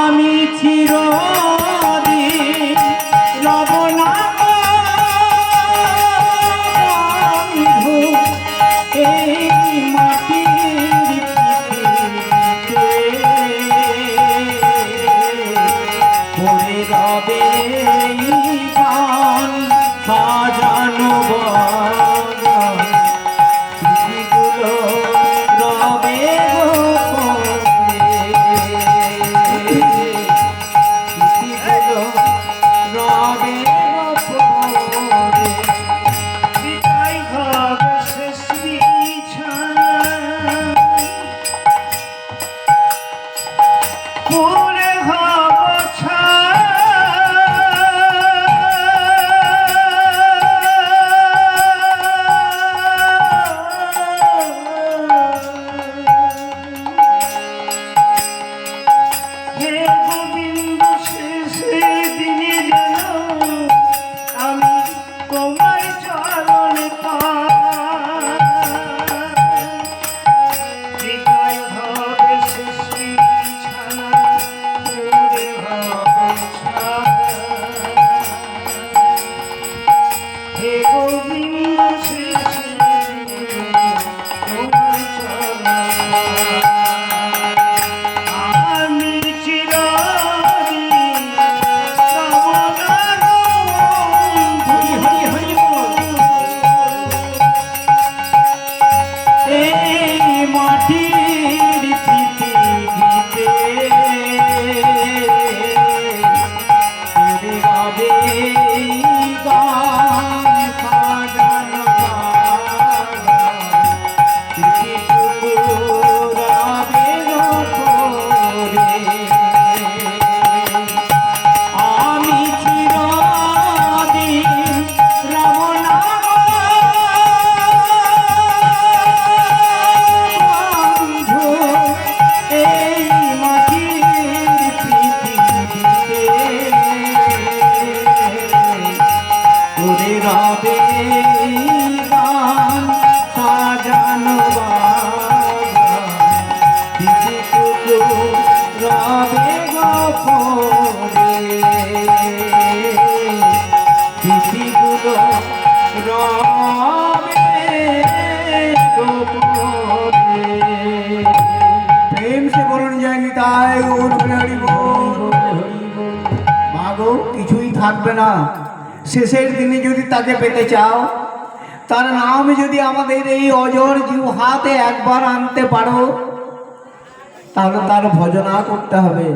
Speaker 2: আমি চিরদিন রব না বন্ধু, এই মাটির পৃথিবীতে পড়ে রবে গান সাজানো বাগান, স্মৃতিগুলো রবে
Speaker 1: নিতাই গৌর হরি বল। মাগো কিছুই থাকবে না। শেষের দিনে যদি তাকে পেতে চাও, তার নাম যদি আমাদের এই অজর জিউ হাতে একবার আনতে পারো, তাহলে তার ভজনা করতে হবে।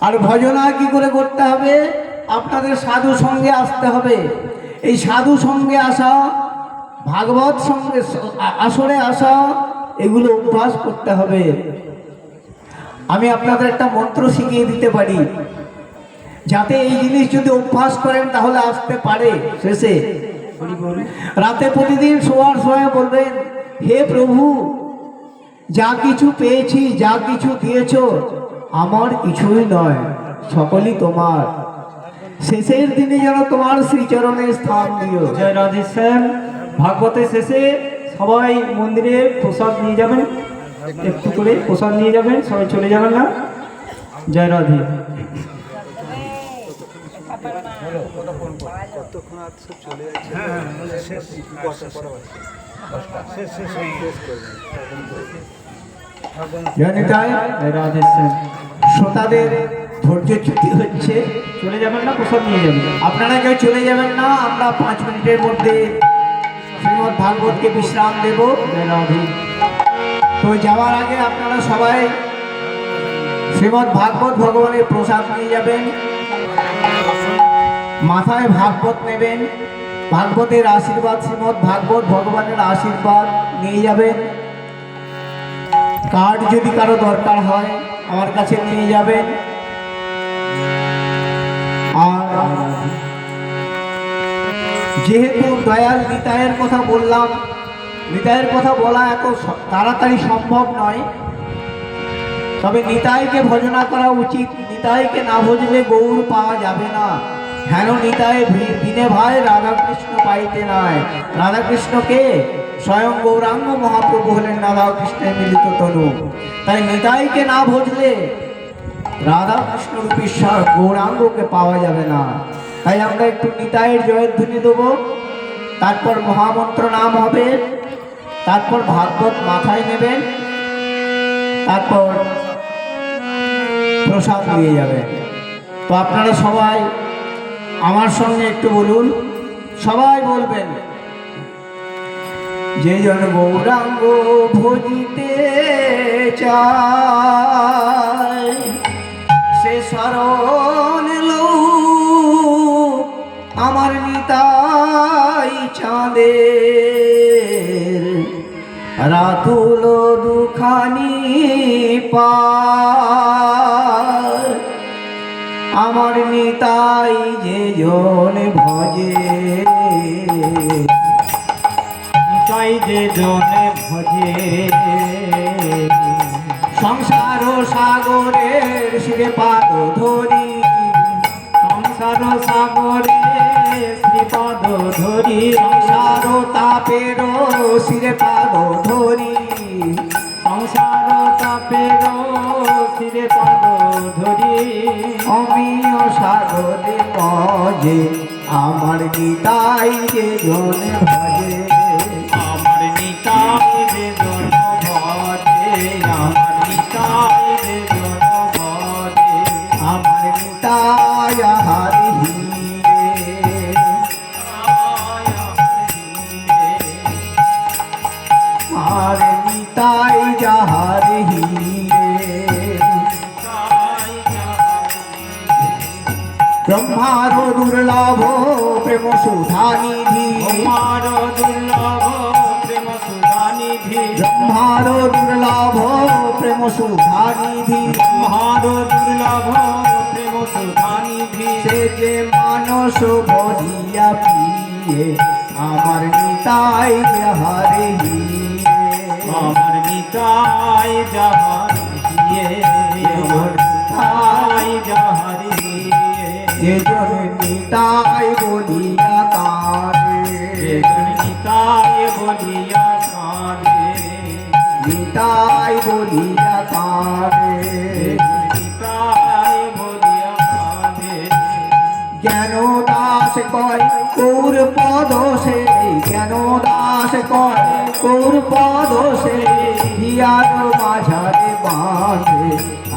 Speaker 1: আর ভজনা কি করে করতে হবে? আপনাদের সাধু সঙ্গে আসতে হবে। এই সাধু সঙ্গে আসা, ভাগবত সঙ্গে আসরে আসা, এগুলো অভ্যাস করতে হবে। আমি আপনাদের একটা মন্ত্র শিখিয়ে দিতে পারি, যাতে এই জিনিস যদি অভ্যাস করেন তাহলে আসতে পারে। শেষে রাতে প্রতিদিন শোয়ার সময় বলবেন, হে প্রভু, যা কিছু পেয়েছি, যা কিছু দিয়েছ, আমার কিছুই নয়, সকলই তোমার। শেষের দিনে যেন তোমার শ্রীচরণে স্থান দিও।
Speaker 2: জয় রাধেশ্যাম। ভাগবতের শেষে সবাই মন্দিরে প্রসাদ নিয়ে যাবেন, একটু করে প্রসাদ নিয়ে যাবেন, সবাই চলে যাবেন না। জয় রাধে।
Speaker 1: জানিতাই
Speaker 2: জয় রাধেশ্যাম।
Speaker 1: শ্রোতাদের ধৈর্যচ্যুতি হচ্ছে,
Speaker 2: চলে যাবেন না, প্রসাদ নিয়ে যাবেন।
Speaker 1: আপনারা কেউ চলে যাবেন না। আমরা 5 মিনিটের মধ্যে শ্রীমদ্ ভাগবতকে বিশ্রাম দেব।
Speaker 2: জয় রাধে।
Speaker 1: তো যাওয়ার আগে আপনারা সবাই শ্রীমদ্ ভাগবত ভগবানের প্রসাদ নিয়ে যাবেন, মাথায় ভাগবত নেবেন, ভাগবতের আশীর্বাদ, শ্রীমদ্ ভাগবত ভগবানের আশীর্বাদ নিয়ে যাবেন। কার্ড যদি কারো দরকার হয় আমার কাছে নিয়ে যাবেন। আর যেহেতু দয়াল নিতাইয়ের কথা বললাম, নিতাইয়ের কথা বলা এত তাড়াতাড়ি সম্ভব নয়, তবে নিতাইকে ভজনা করা উচিত। নিতাইকে না ভজলে গৌর পাওয়া যাবে না। হেন নিতাই বিনে ভাই রাধাকৃষ্ণ পাইতে নাই। রাধাকৃষ্ণকে স্বয়ং গৌরাঙ্গ মহাপ্রভু হলেন রাধাকৃষ্ণের মিলিত তনু। তাই নিতাইকে না ভজলে রাধাকৃষ্ণ রূপী গৌরাঙ্গকে পাওয়া যাবে না। তাই আমরা একটু নিতাইয়ের জয়ধ্বনি দেবো, তারপর মহামন্ত্র নাম হবে, তারপর ভাগবত মাথায় নেবেন, তারপর প্রসাদ নিয়ে যাবেন। তো আপনারা সবাই আমার সঙ্গে একটু বলুন, সবাই বলবেন, যে জন গৌরাঙ্গ ভজিতে চায়, সে শরণ লৌ আমার নিতাই চাঁদের, রাতুল দুখানি পার, আমার নিতাই যে জন ভজে,
Speaker 2: নিতাই যে জনে ভজে,
Speaker 1: সংসার সাগরের শিরে পাদ ধরি,
Speaker 2: সংসার সাগরে শ্রীপদ ধরি,
Speaker 1: সংসার তাপের শিরে পাদ ধরি,
Speaker 2: সংসার তাপের শিরে পদ ধরি,
Speaker 1: অমিয় সাগরে মজে, আমার নিতাই যে জন ভজে,
Speaker 2: আমার নিতাই যে জন ভজে, আমার নিতাই যে জন ভজে,
Speaker 1: আমার নিতাই হারি আর নিতাই যাহার ব্রহ্মার দুর্লভ প্রেম সুধানিধি,
Speaker 2: আমার দুর্লভ প্রেম সুধানিধি,
Speaker 1: ব্রহ্মার দুর্লভ প্রেম সুধানিধি,
Speaker 2: আমার দুর্লভ প্রেম সুধানিধি,
Speaker 1: সে যে মানস ভরিয়া পিয়ে, আমার নিতাই যাহারে
Speaker 2: আমার নিতাই যাহার হিয়ে, আমার নিতাই যাহার হিয়ে,
Speaker 1: যে জন নিতাই বলিয়া কাঁদে,
Speaker 2: নিতাই বলিয়া কাঁদে,
Speaker 1: নিতাই বলিয়া কাঁদে,
Speaker 2: নিতাই বলিয়া কাঁদে,
Speaker 1: জ্ঞান দাস কয় গৌর পদ সে, জ্ঞান দাস কয় গৌর পদ সে, হিয়ার মাঝারে বাঁধে,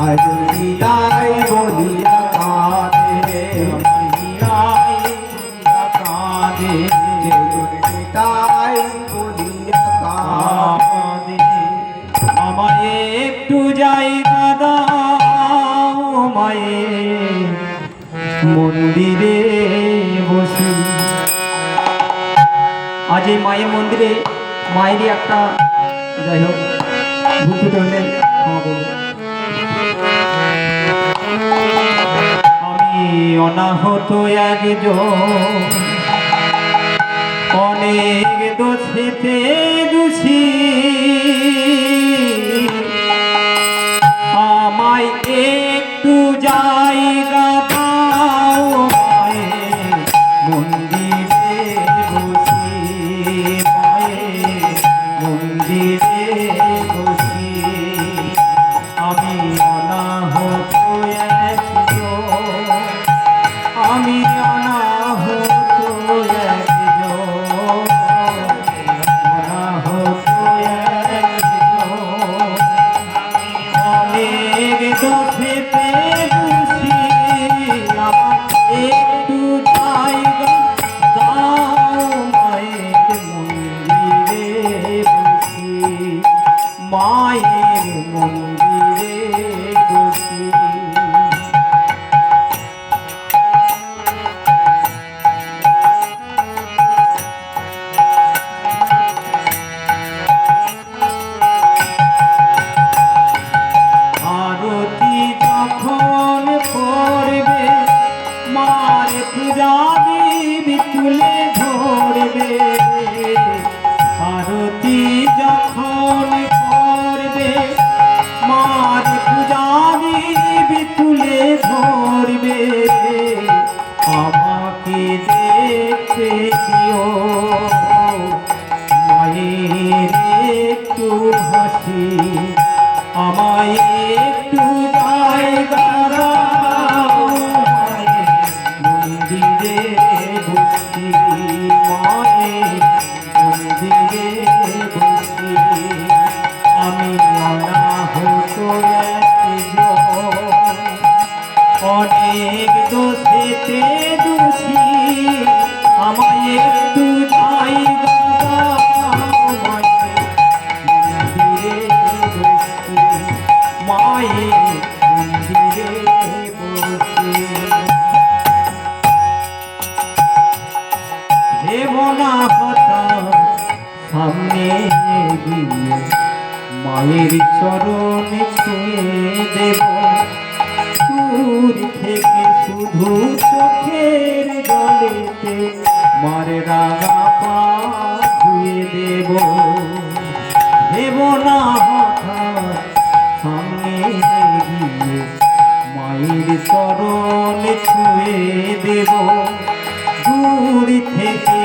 Speaker 1: আজ বিদায় বলিয়া কাঁদে
Speaker 2: কাঁদে
Speaker 1: বিদায় বলিয়া কাঁদে।
Speaker 2: আমায় একটু জায়গা দাও মায়ের মন্দিরে বসি। আজ এই মায়ের মন্দিরে মায়েরই একটা যাই হোক ভুল হলে ক্ষমা করুন। আমি অনাহত একজন অনেক দোষেতে দোষী, আমায় একটু জায়গা দাও মায়ের মন্দিরে বসি, মায়ের মন্দিরে বসি। আমি অনাহত একজন, আমি অনাহত একজন, অনাহত একজন অনেক দোষেতে দোষী, আমার একটু জায়গা দাও মায়ের মন্দিরে বসি, মায়ের মন্দিরে বসি। আরতি যখন করবে মার পূজা দেবী তুলে ধরবে, আরতি যখন করবে মার পূজা দেবী তুলে ধরবে, আমাকে দেখতে দিও মায়ের একটু হাসি, আমায় একটু জায়গা দাও মায়ের মন্দিরে বসি, মায়ের মন্দিরে বসি। আমি অনাহত একজন অনেক দোষেতে দোষী, আমায় একটু জায়গা দাও মায়ের মন্দিরে বসি, মায়ের মন্দিরে বসি। দেব না হঠাৎ সামনে গিয়ে মায়ের চরণে ছুঁয়ে দেব, দূর থেকে শুধু চোখের জলেতে মার রাঙা পা ধুয়ে দেব। দেব না হঠাৎ সামনে গিয়ে মায়ের চরণে ছুঁয়ে দেব, দূর থেকে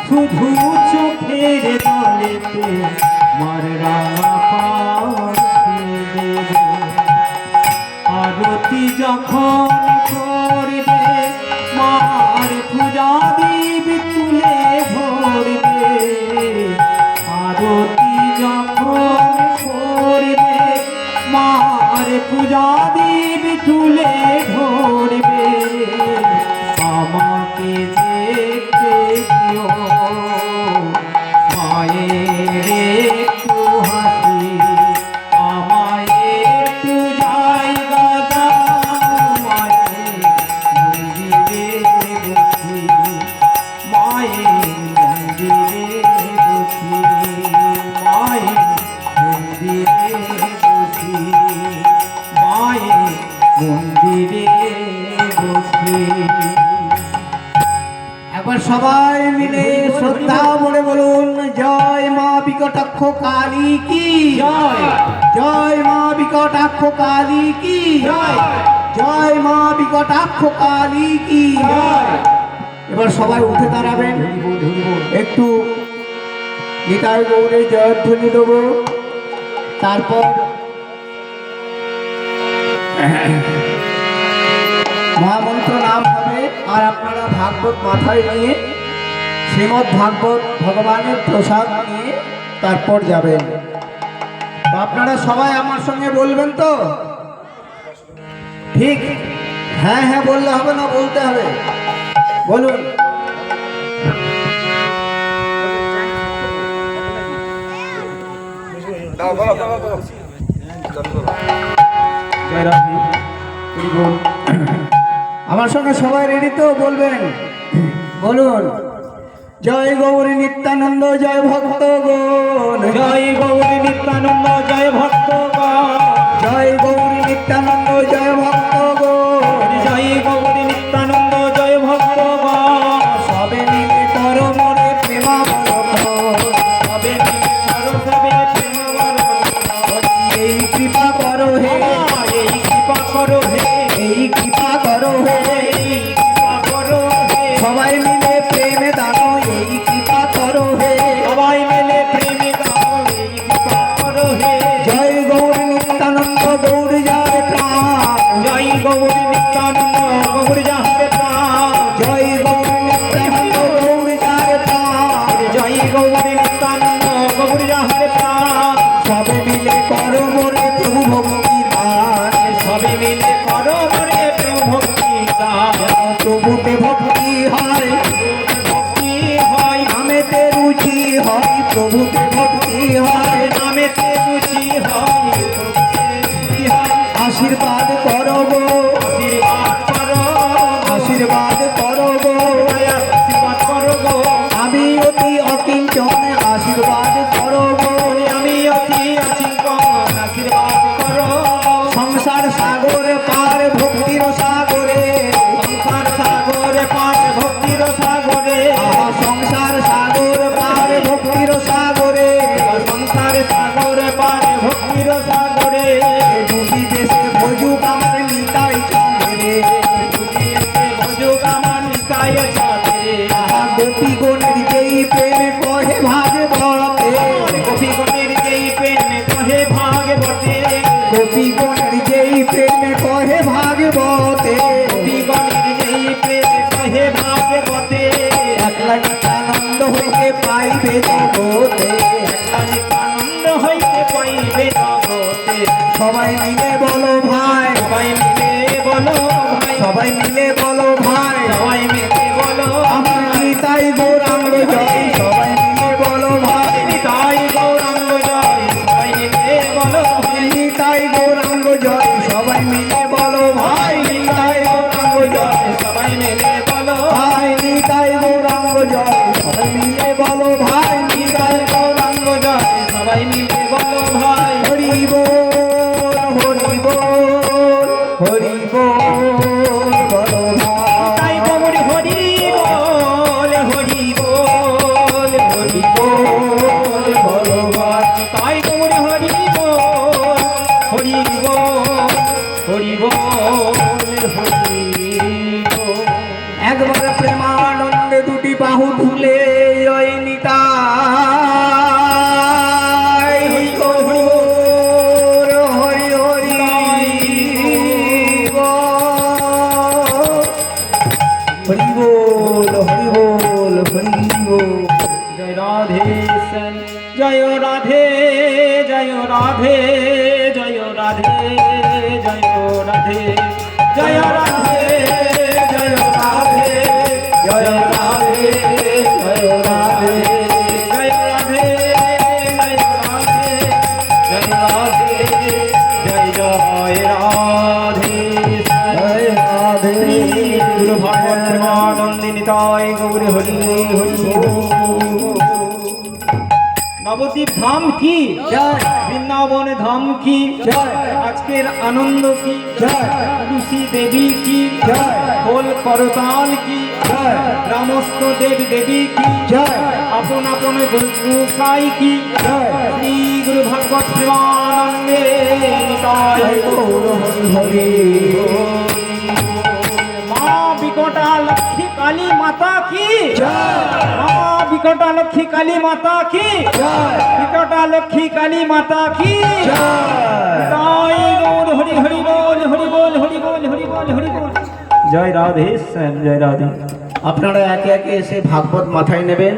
Speaker 2: শুধু চোখের জলেতে মার রাঙা পা ধুয়ে দেব। আরতি যখন করবে মার পূজা দেবী তুলে ধরবে, আরতি যখন করবে মার পূজা দেবী তুলে ধরবে, আমাকে দেখতে দিও মায়ের একটু হাসি, আমায় একটু জায়গা দাও মায়ের মন্দিরে বসি, মায়ের মন্দিরে বসি, মায়ের মন্দিরে বসি, মায়ের মন্দিরে বসি।
Speaker 1: একবার সবাই মিলে শ্রদ্ধা বলে বলুন, জয় মা বিকটাক্ষ কালী কি
Speaker 2: জয়,
Speaker 1: জয় মা বিকটাক্ষ কালী কি
Speaker 2: জয়,
Speaker 1: জয় মা বিকটাক্ষ কালী কি
Speaker 2: জয়।
Speaker 1: এবার সবাই উঠে দাঁড়াবেন, একটু গীতায় গৌরে জয়ধ্বনি দেব, তারপর মহামন্ত্র নাম হবে, আর আপনারা ভাগবত মাথায় নিয়ে শ্রীমদ্ ভাগবত ভগবানের প্রসাদ নিয়ে তারপর যাবেন। তো আপনারা সবাই আমার সঙ্গে বলবেন তো, ঠিক? হ্যাঁ হ্যাঁ বললে হবে না, বলতে হবে। বলুন।
Speaker 2: জয় রাধে হরি বল।
Speaker 1: আমার সঙ্গে সবাই রেডি তো? বলবেন। বলুন। জয় গৌরী নিত্যানন্দ, জয় ভক্তগণ।
Speaker 2: জয় গৌরী নিত্যানন্দ, জয় ভক্তগণ।
Speaker 1: জয় গৌরী নিত্যানন্দ, জয় ভক্তগণ।
Speaker 2: জয় গৌরী নিত্যানন্দ, জয় ভক্তগণ।
Speaker 1: সবে মিলে করো মনে প্রেমাবলম্বন।
Speaker 2: সবে মিলে করো সবে প্রেমাবলম্বন।
Speaker 1: এই কৃপা করো হে,
Speaker 2: এই কৃপা করো হে,
Speaker 1: এই কৃপা করো হে।
Speaker 2: এই কৃপা করো হে।
Speaker 1: সবাই মিলে প্রেমে দানো, এই কৃপা করো হে।
Speaker 2: সবাই মিলে প্রেমে গাও, এই কৃপা করো হে।
Speaker 1: জয় গৌরী নিত্যানন্দ, গৌর যার প্রাণ।
Speaker 2: জয় গৌরী নিত্যানন্দ, গৌর যাহার প্রাণ।
Speaker 1: জয় গৌরী নিত্যানন্দ, গৌর যার প্রাণ।
Speaker 2: জয় গৌরী নিত্যানন্দ, গৌর যাহার প্রাণ।
Speaker 1: সবে মিলে করো মোরে প্রভু ভক্তি দান।
Speaker 2: সবে মিলে করো মরে প্রেম ভক্তি দান।
Speaker 1: প্রভুতে ভক্তি হয়,
Speaker 2: ভক্তি হয়,
Speaker 1: নামেতে রুচি হয়। প্রভুতে ভক্তি হয়,
Speaker 2: নামেতে রুচি হয়, ভক্তিতে রুচি হয়।
Speaker 1: আশীর্বাদ করো গো,
Speaker 2: আশীর্বাদ করো,
Speaker 1: আশীর্বাদ করো গো।
Speaker 2: আশীর্বাদ করো গো।
Speaker 1: আমি অতি অকিঞ্চন, আশীর্বাদ করো গো।
Speaker 2: আমি অতি অচিন্তন, আশীর্বাদ করো।
Speaker 1: সংসার সাগর পার ভক্তির সাগরে।
Speaker 2: সংসার সাগরে পার ভক্তির সাগরে।
Speaker 1: সংসার সাগর পার ভক্তির সাগরে।
Speaker 2: সংসার সাগরে পার ভক্তির সাগরে।
Speaker 1: দুটি দেশে ভজুক আমার নিতাই চন্দ্রে।
Speaker 2: যদি এসে ভজুক আমার নিতাই চাঁদরে।
Speaker 1: গোপীগণের যেই প্রেম কহে ভাগবতে।
Speaker 2: গোপীগণের যেই প্রেম কহে ভাগবতে।
Speaker 1: গোপীগণের যেই প্রেম কহে ভাগবতে।
Speaker 2: গোপীগণের যেই প্রেম কহে ভাগবতে।
Speaker 1: একলা নিত্যানন্দ হইতে পাইবে জগতে।
Speaker 2: আনন্দ হইতে পাইবে জগতে।
Speaker 1: সবাই মিলে বলো ভাই,
Speaker 2: সবাই মিলে বলো ভাই,
Speaker 1: সবাই মিলে বলো ভাই।
Speaker 2: সবাই মিলে বলো
Speaker 1: আমার নিতাই গৌরাঙ্গ জয়। সবাই মিলে বলো ভাই,
Speaker 2: নিতাই গৌরাঙ্গ জয়। সবাই মিলে বলো ভাই,
Speaker 1: নিতাই গৌরাঙ্গ জয়। সবাই মিলে বলো ভাই, নিতাই গৌরাঙ্গ জয়।
Speaker 2: সবাই মিলে বলো
Speaker 1: ভাই নিতাই গৌরাঙ্গ জয়। সবাই মিলে বলো ভাই, নিতাই গৌরাঙ্গ জয়।
Speaker 2: সবাই মিলে বলো ভাই।
Speaker 1: হরি বল, হরি বল, হরি বল বলো ভাই।
Speaker 2: তাই গৌর হরি বল, হরি বল, হরি বল বলো ভাই। তাই গৌর হরি বল, হরি বল, হরি বল, হরি বল।
Speaker 1: একবার প্রেমানন্দে দুটি বাহু তুলে ওই নিতাই গৌর হরি হরি হরি বল, হরি বল, হরি বল।
Speaker 2: জয় রাধে শ্যাম, জয় রাধে, জয় রাধে, জয় রাধে, জয় রাধে, জয় রাধে, জয় রাধে, জয় রাধে, জয় রাধে, জয় রাধে, জয় রাধে, জয় রাধে, জয় জয় রাধে শ্যাম।
Speaker 1: জয় রাধে।
Speaker 2: গুরু ভগবত প্রেমানন্দিনী তাই গৌর হরি হরি বল। নবদ্বীপ ধাম কি,
Speaker 1: জয়
Speaker 2: বৃন্দাবন ধাম কি,
Speaker 1: জয়
Speaker 2: আজকের আনন্দ কি,
Speaker 1: জয়
Speaker 2: তুলসী দেবী কি,
Speaker 1: জয়
Speaker 2: খোল করতাল কি,
Speaker 1: জয়
Speaker 2: গ্রামস্থ দেব দেবী কি,
Speaker 1: জয়
Speaker 2: আপন আপন গোসাই কি,
Speaker 1: জয়
Speaker 2: শ্রী গুরু ভগবত প্রেমানন্দে নিতাই
Speaker 1: জয় গৌর হরি হরি।
Speaker 2: মা বিকটা লক্ষ্মী কালী মাতা কি,
Speaker 1: জয়
Speaker 2: মা বিকটা লক্ষ্মী কালী মাতা কি,
Speaker 1: জয়
Speaker 2: বিকটা লক্ষ্মী কালী মাতা কি,
Speaker 1: জয়।
Speaker 2: তাই গৌর হরি হরি বল, হরি বল, হরি বল, হরি বল, হরি বল। জয় রাধে শ্যাম, জয় রাধে।
Speaker 1: আপনারা একে একে এসে ভাগবত মাথায় নেবেন,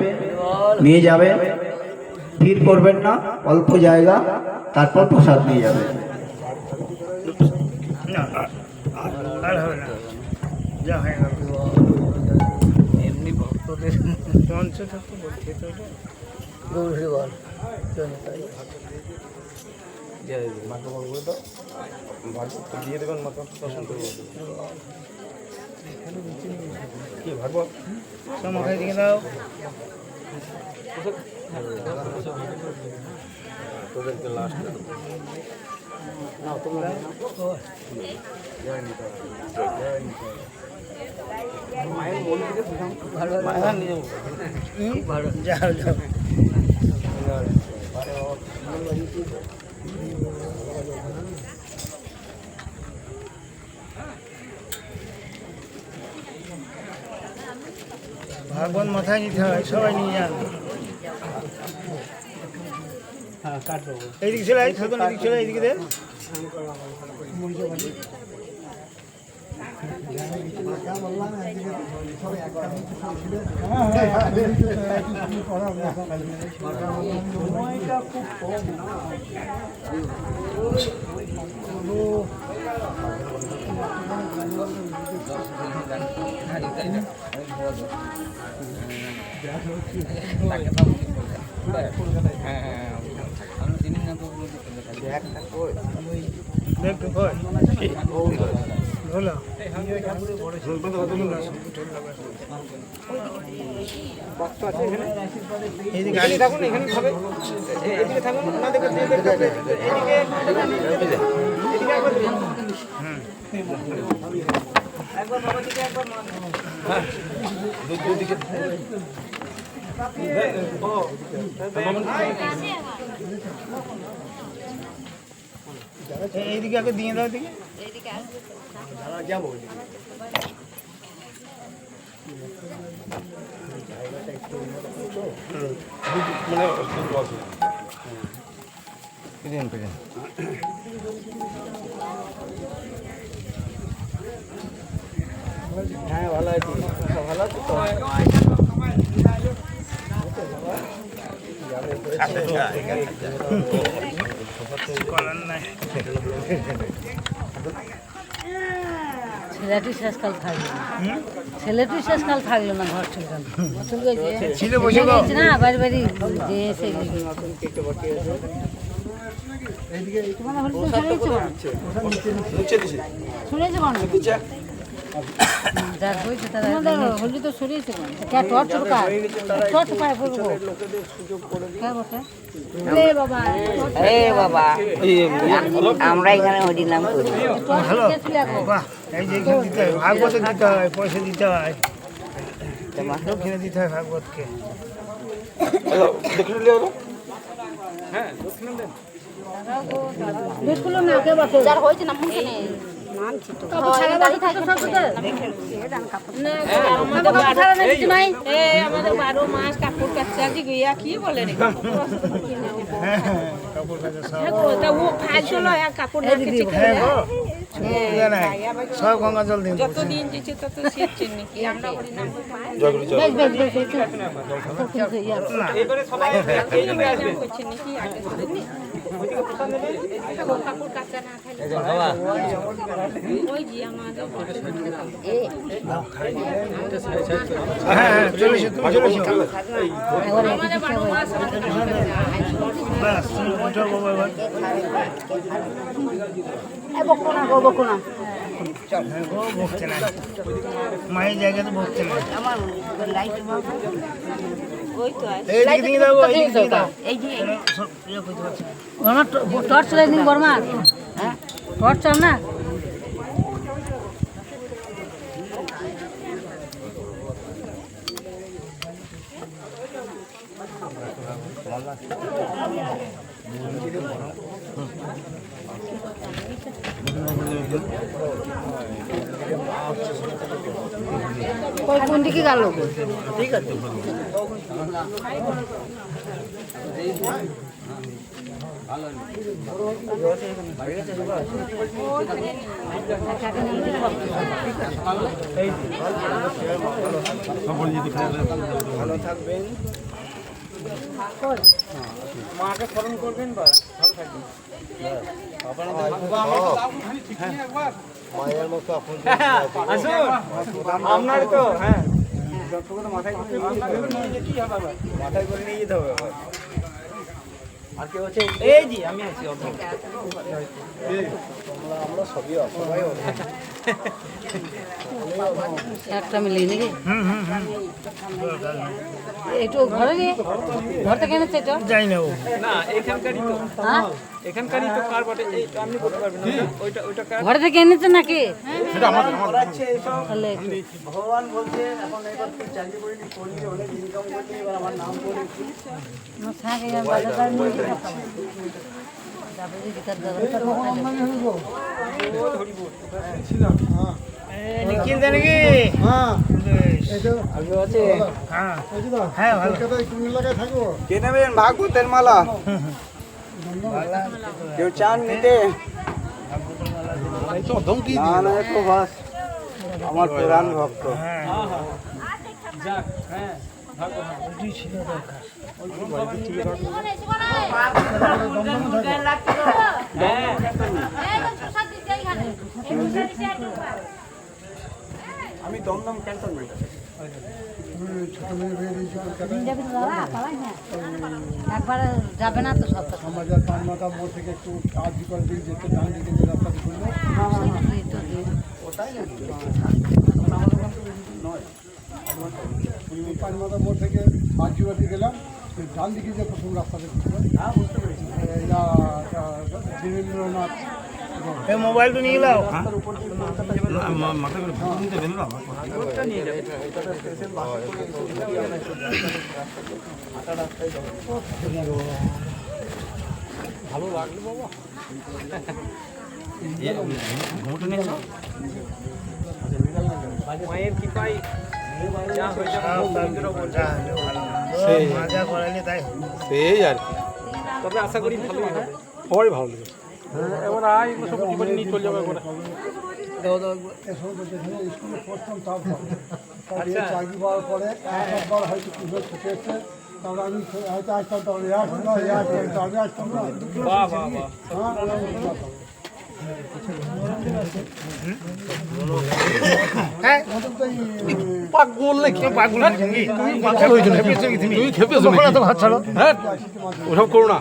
Speaker 1: নিয়ে যাবেন, ভিড় করবেন না, অল্প জায়গা, তারপর প্রসাদ নিয়ে যাবেন।
Speaker 2: আর হবে না, যা হয়ে গেল।
Speaker 3: এমনি ভক্তদের
Speaker 2: পঞ্চতত্ত্ব বলছে তো এটা।
Speaker 3: গৌরী বল মাকে বল করে দাও, ভাগবত দিয়ে দেবেন মাকে দর্শন করবো। কি ভাগবত
Speaker 2: সব মাথায় দিকে দাও।
Speaker 3: তোদেরকে লাস্ট না তোমরা মায়ের মন থেকে ভালো মায়ের নিয়ে ভালো
Speaker 2: যাও যাও। ভাগবত মাথায় নিতে হয়, সবাই নিয়ে যান।
Speaker 3: হ্যাঁ কাটবো।
Speaker 2: এইদিকে চলে আয়, থাকুন এদিকে চলে, এইদিকে দে। দেখ তো কই হলো এইদিকে গাড়ি থাকুন, এখানে খাবে, এদিকে থাকুন না, দেখে এদিকে এদিকে একবার দিন। একবার বাবা দিকে একবার মা। হ্যাঁ দুদিকে এইদিকে আগে দিয়ে দাও, দিকে
Speaker 3: যাবো হ্যাঁ ভালো আছি, ভালো আছি তো।
Speaker 2: করার নাই।
Speaker 4: ছেলেটি শেষকাল থাকলো না, ছেলেটি শেষকাল থাকলো না, ঘর ছিল
Speaker 2: ছিল বসে গো।
Speaker 4: না বাড়ি বাড়ি যে এসে শুনেছে কোন যার হয়েছে তারা হলি তো সরিয়েছে কোন টর্চ ঢোকায়, টর্চ পায় পড়বো
Speaker 5: বাবা আমরা এখানে হরিনাম করি।
Speaker 2: ভালো বাহ, এই যে এখানে দিতে হয়, ভাগবতে দিতে হয়, পয়সা দিতে হয়, দক্ষিণে দিতে হয় ভাগবতকে।
Speaker 4: যার হয়েছে না মুখে নেই আমাদের 12 মাস কাপড় কাচা গিয়া কি বলে রে
Speaker 2: কাপড় কাচা সব
Speaker 4: ও খাইছিল কাপড়
Speaker 2: হ্যাঁ গো, সুবিধা নাই, সব গঙ্গা জল দিন।
Speaker 4: যতদিন যেছে তত সেচ্ছে নাকি আমরা হরিনাম করছি নাকি আগে কাপড় কাচা না খাইলে ওই যে আমাদের
Speaker 2: হ্যাঁ হ্যাঁ চলে এসো, তুমি চলে এসো।
Speaker 4: আমাদের 12 মাস
Speaker 2: বাস তুমি উঠো বাবা এবার। হ্যাঁ গো, বকছে না, মায়ের জায়গাতে বকছে না। এইদিকে দিয়ে দাও গো, এইদিকে দিয়ে দাও। সব ইয়ে করতে পারছি না।
Speaker 4: টর্চ লাইনিং বর্মা হ্যাঁ টর্চ চাও না কোন দিকে গেল
Speaker 3: ঠিক আছে ভালো থাকবেন।
Speaker 2: মাকে স্মরণ করবেন, বাস ভালো থাকবেন।
Speaker 3: মায়ের মতো আপন
Speaker 2: আসুন, আপনার তো হ্যাঁ
Speaker 3: মাথায় করে নিয়ে যেতে হবে আবার।
Speaker 2: আর কেউ আছে? এই জি আমি আছি।
Speaker 3: আমরা সবই সবাই
Speaker 4: একটা মিলিয়ে নাকি একটু ঘরে নিয়ে ঘর থেকে এনেছে এটা
Speaker 2: যাই না না এখানকারই তো,
Speaker 4: হ্যাঁ
Speaker 2: এখানকারই তো কার বটে, এই আপনি বলতে পারবেন না ওইটা ওইটা কার?
Speaker 4: ঘরে থেকে এনেছে নাকি
Speaker 3: সেটা আমাদের
Speaker 4: তাহলে একটু
Speaker 1: ভগবান বলছে এখন এবার তুই চাকরি করে নি, করলি, অনেক ইনকাম করলি, এবার আমার নাম করে একটু
Speaker 4: আমার সাথে বাজার নিয়ে যাবে গীতার দাদা
Speaker 2: নিখিল জানি কি
Speaker 3: কে নেবেন ভাগবতের মালা? কেউ চান নিতে? না না একটু বাস, আমার প্রধান ভক্ত।
Speaker 2: যাক হ্যাঁ
Speaker 3: আমি দমদম ক্যান্টনমেন্ট
Speaker 4: একবার যাবে না তো সব
Speaker 6: আমাদের পানমাতা মোড় থেকে একটু আর্জি করে দিয়ে যেতে ডান দিকে যে রাস্তাটি খুললো পানমাতা মোড় থেকে আর্জিবাড়ি গেলাম, ওই ডান দিকে যে প্রথম রাস্তাটা খুললো বীরেন্দ্রনাথ
Speaker 2: মোবাইল তো নিয়ে নাও। ভালো লাগলো বাবা। মায়ের কৃপায় যা হয়েছে
Speaker 3: সেই আর কি,
Speaker 2: তবে আশা করি ভালোই হবে।
Speaker 3: সবাই ভালো লেগে। এবার আয় সব জীবন নিয়ে চলে যাবে করে।
Speaker 6: এসব যেখানে স্কুলে পড়তাম তারপর চাকরি পাওয়ার পরে একবার হয়তো পুজো ছুটে এসছে, তারপরে আমি হয়তো আসতাম, তারপরে আমি আসতাম না।
Speaker 2: বাহ বাহ বাহ।
Speaker 3: পাগল নাকি? পাগল নাকি? তুমি খেপেছো নাকি? হ্যাঁ ওসব করো না,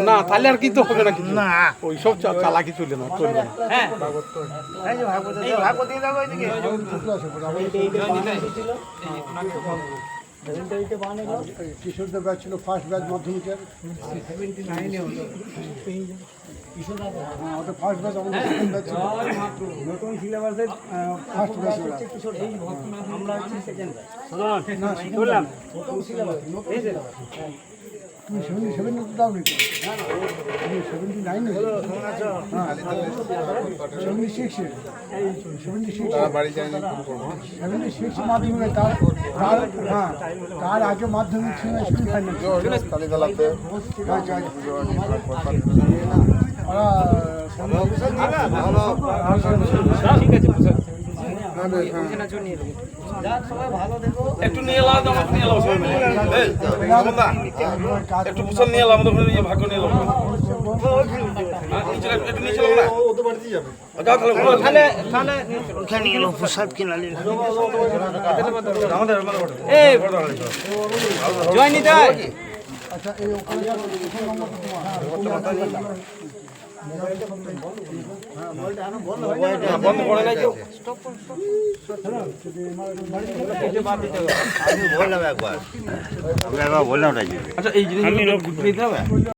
Speaker 3: না তাহলে আর কি তো হবে না, কিছু না ওইসব চালাকি চলে না, চলবে না।
Speaker 2: হ্যাঁ
Speaker 6: কিশোরদের ব্যাচ ছিল ফার্স্ট ব্যাচ মাধ্যমিকের, ওটা ফার্স্ট ব্যাচ, আমাদের সেকেন্ড ব্যাচ ছিল
Speaker 2: নতুন সিলেবাসের
Speaker 6: ফার্স্ট ব্যাচ।
Speaker 2: আমরা হচ্ছি সেকেন্ড ব্যাচ। বললাম নতুন সিলেবাস এই যে
Speaker 6: তুমি 77 দাও নি, তুমি 79 নেই, হ্যাঁ 76 76 মাধ্যমিকে তার আগে মাধ্যমিক ছিল স্কুল ফাইনাল,
Speaker 2: ঠিক আছে
Speaker 3: একটু নিয়ে এলাম, নিয়ে এলাম সবাই মিলে। একটু পুষল নিয়ে এলাম, আমাদের ঘরে ভাগ্য নিয়ে এলাম। একটু নিচে এলাম না, যাও তাহলে
Speaker 2: তাহলে
Speaker 3: ওখানে এলো প্রসাদ কিনা আমাদের
Speaker 2: এই জয় নিতাই
Speaker 6: আচ্ছা এই ওখানে
Speaker 3: বন্ধ করে নাই কেউ।
Speaker 7: আমি বললাম একবার, আমি একবার বললাম
Speaker 3: আচ্ছা এই জিনিস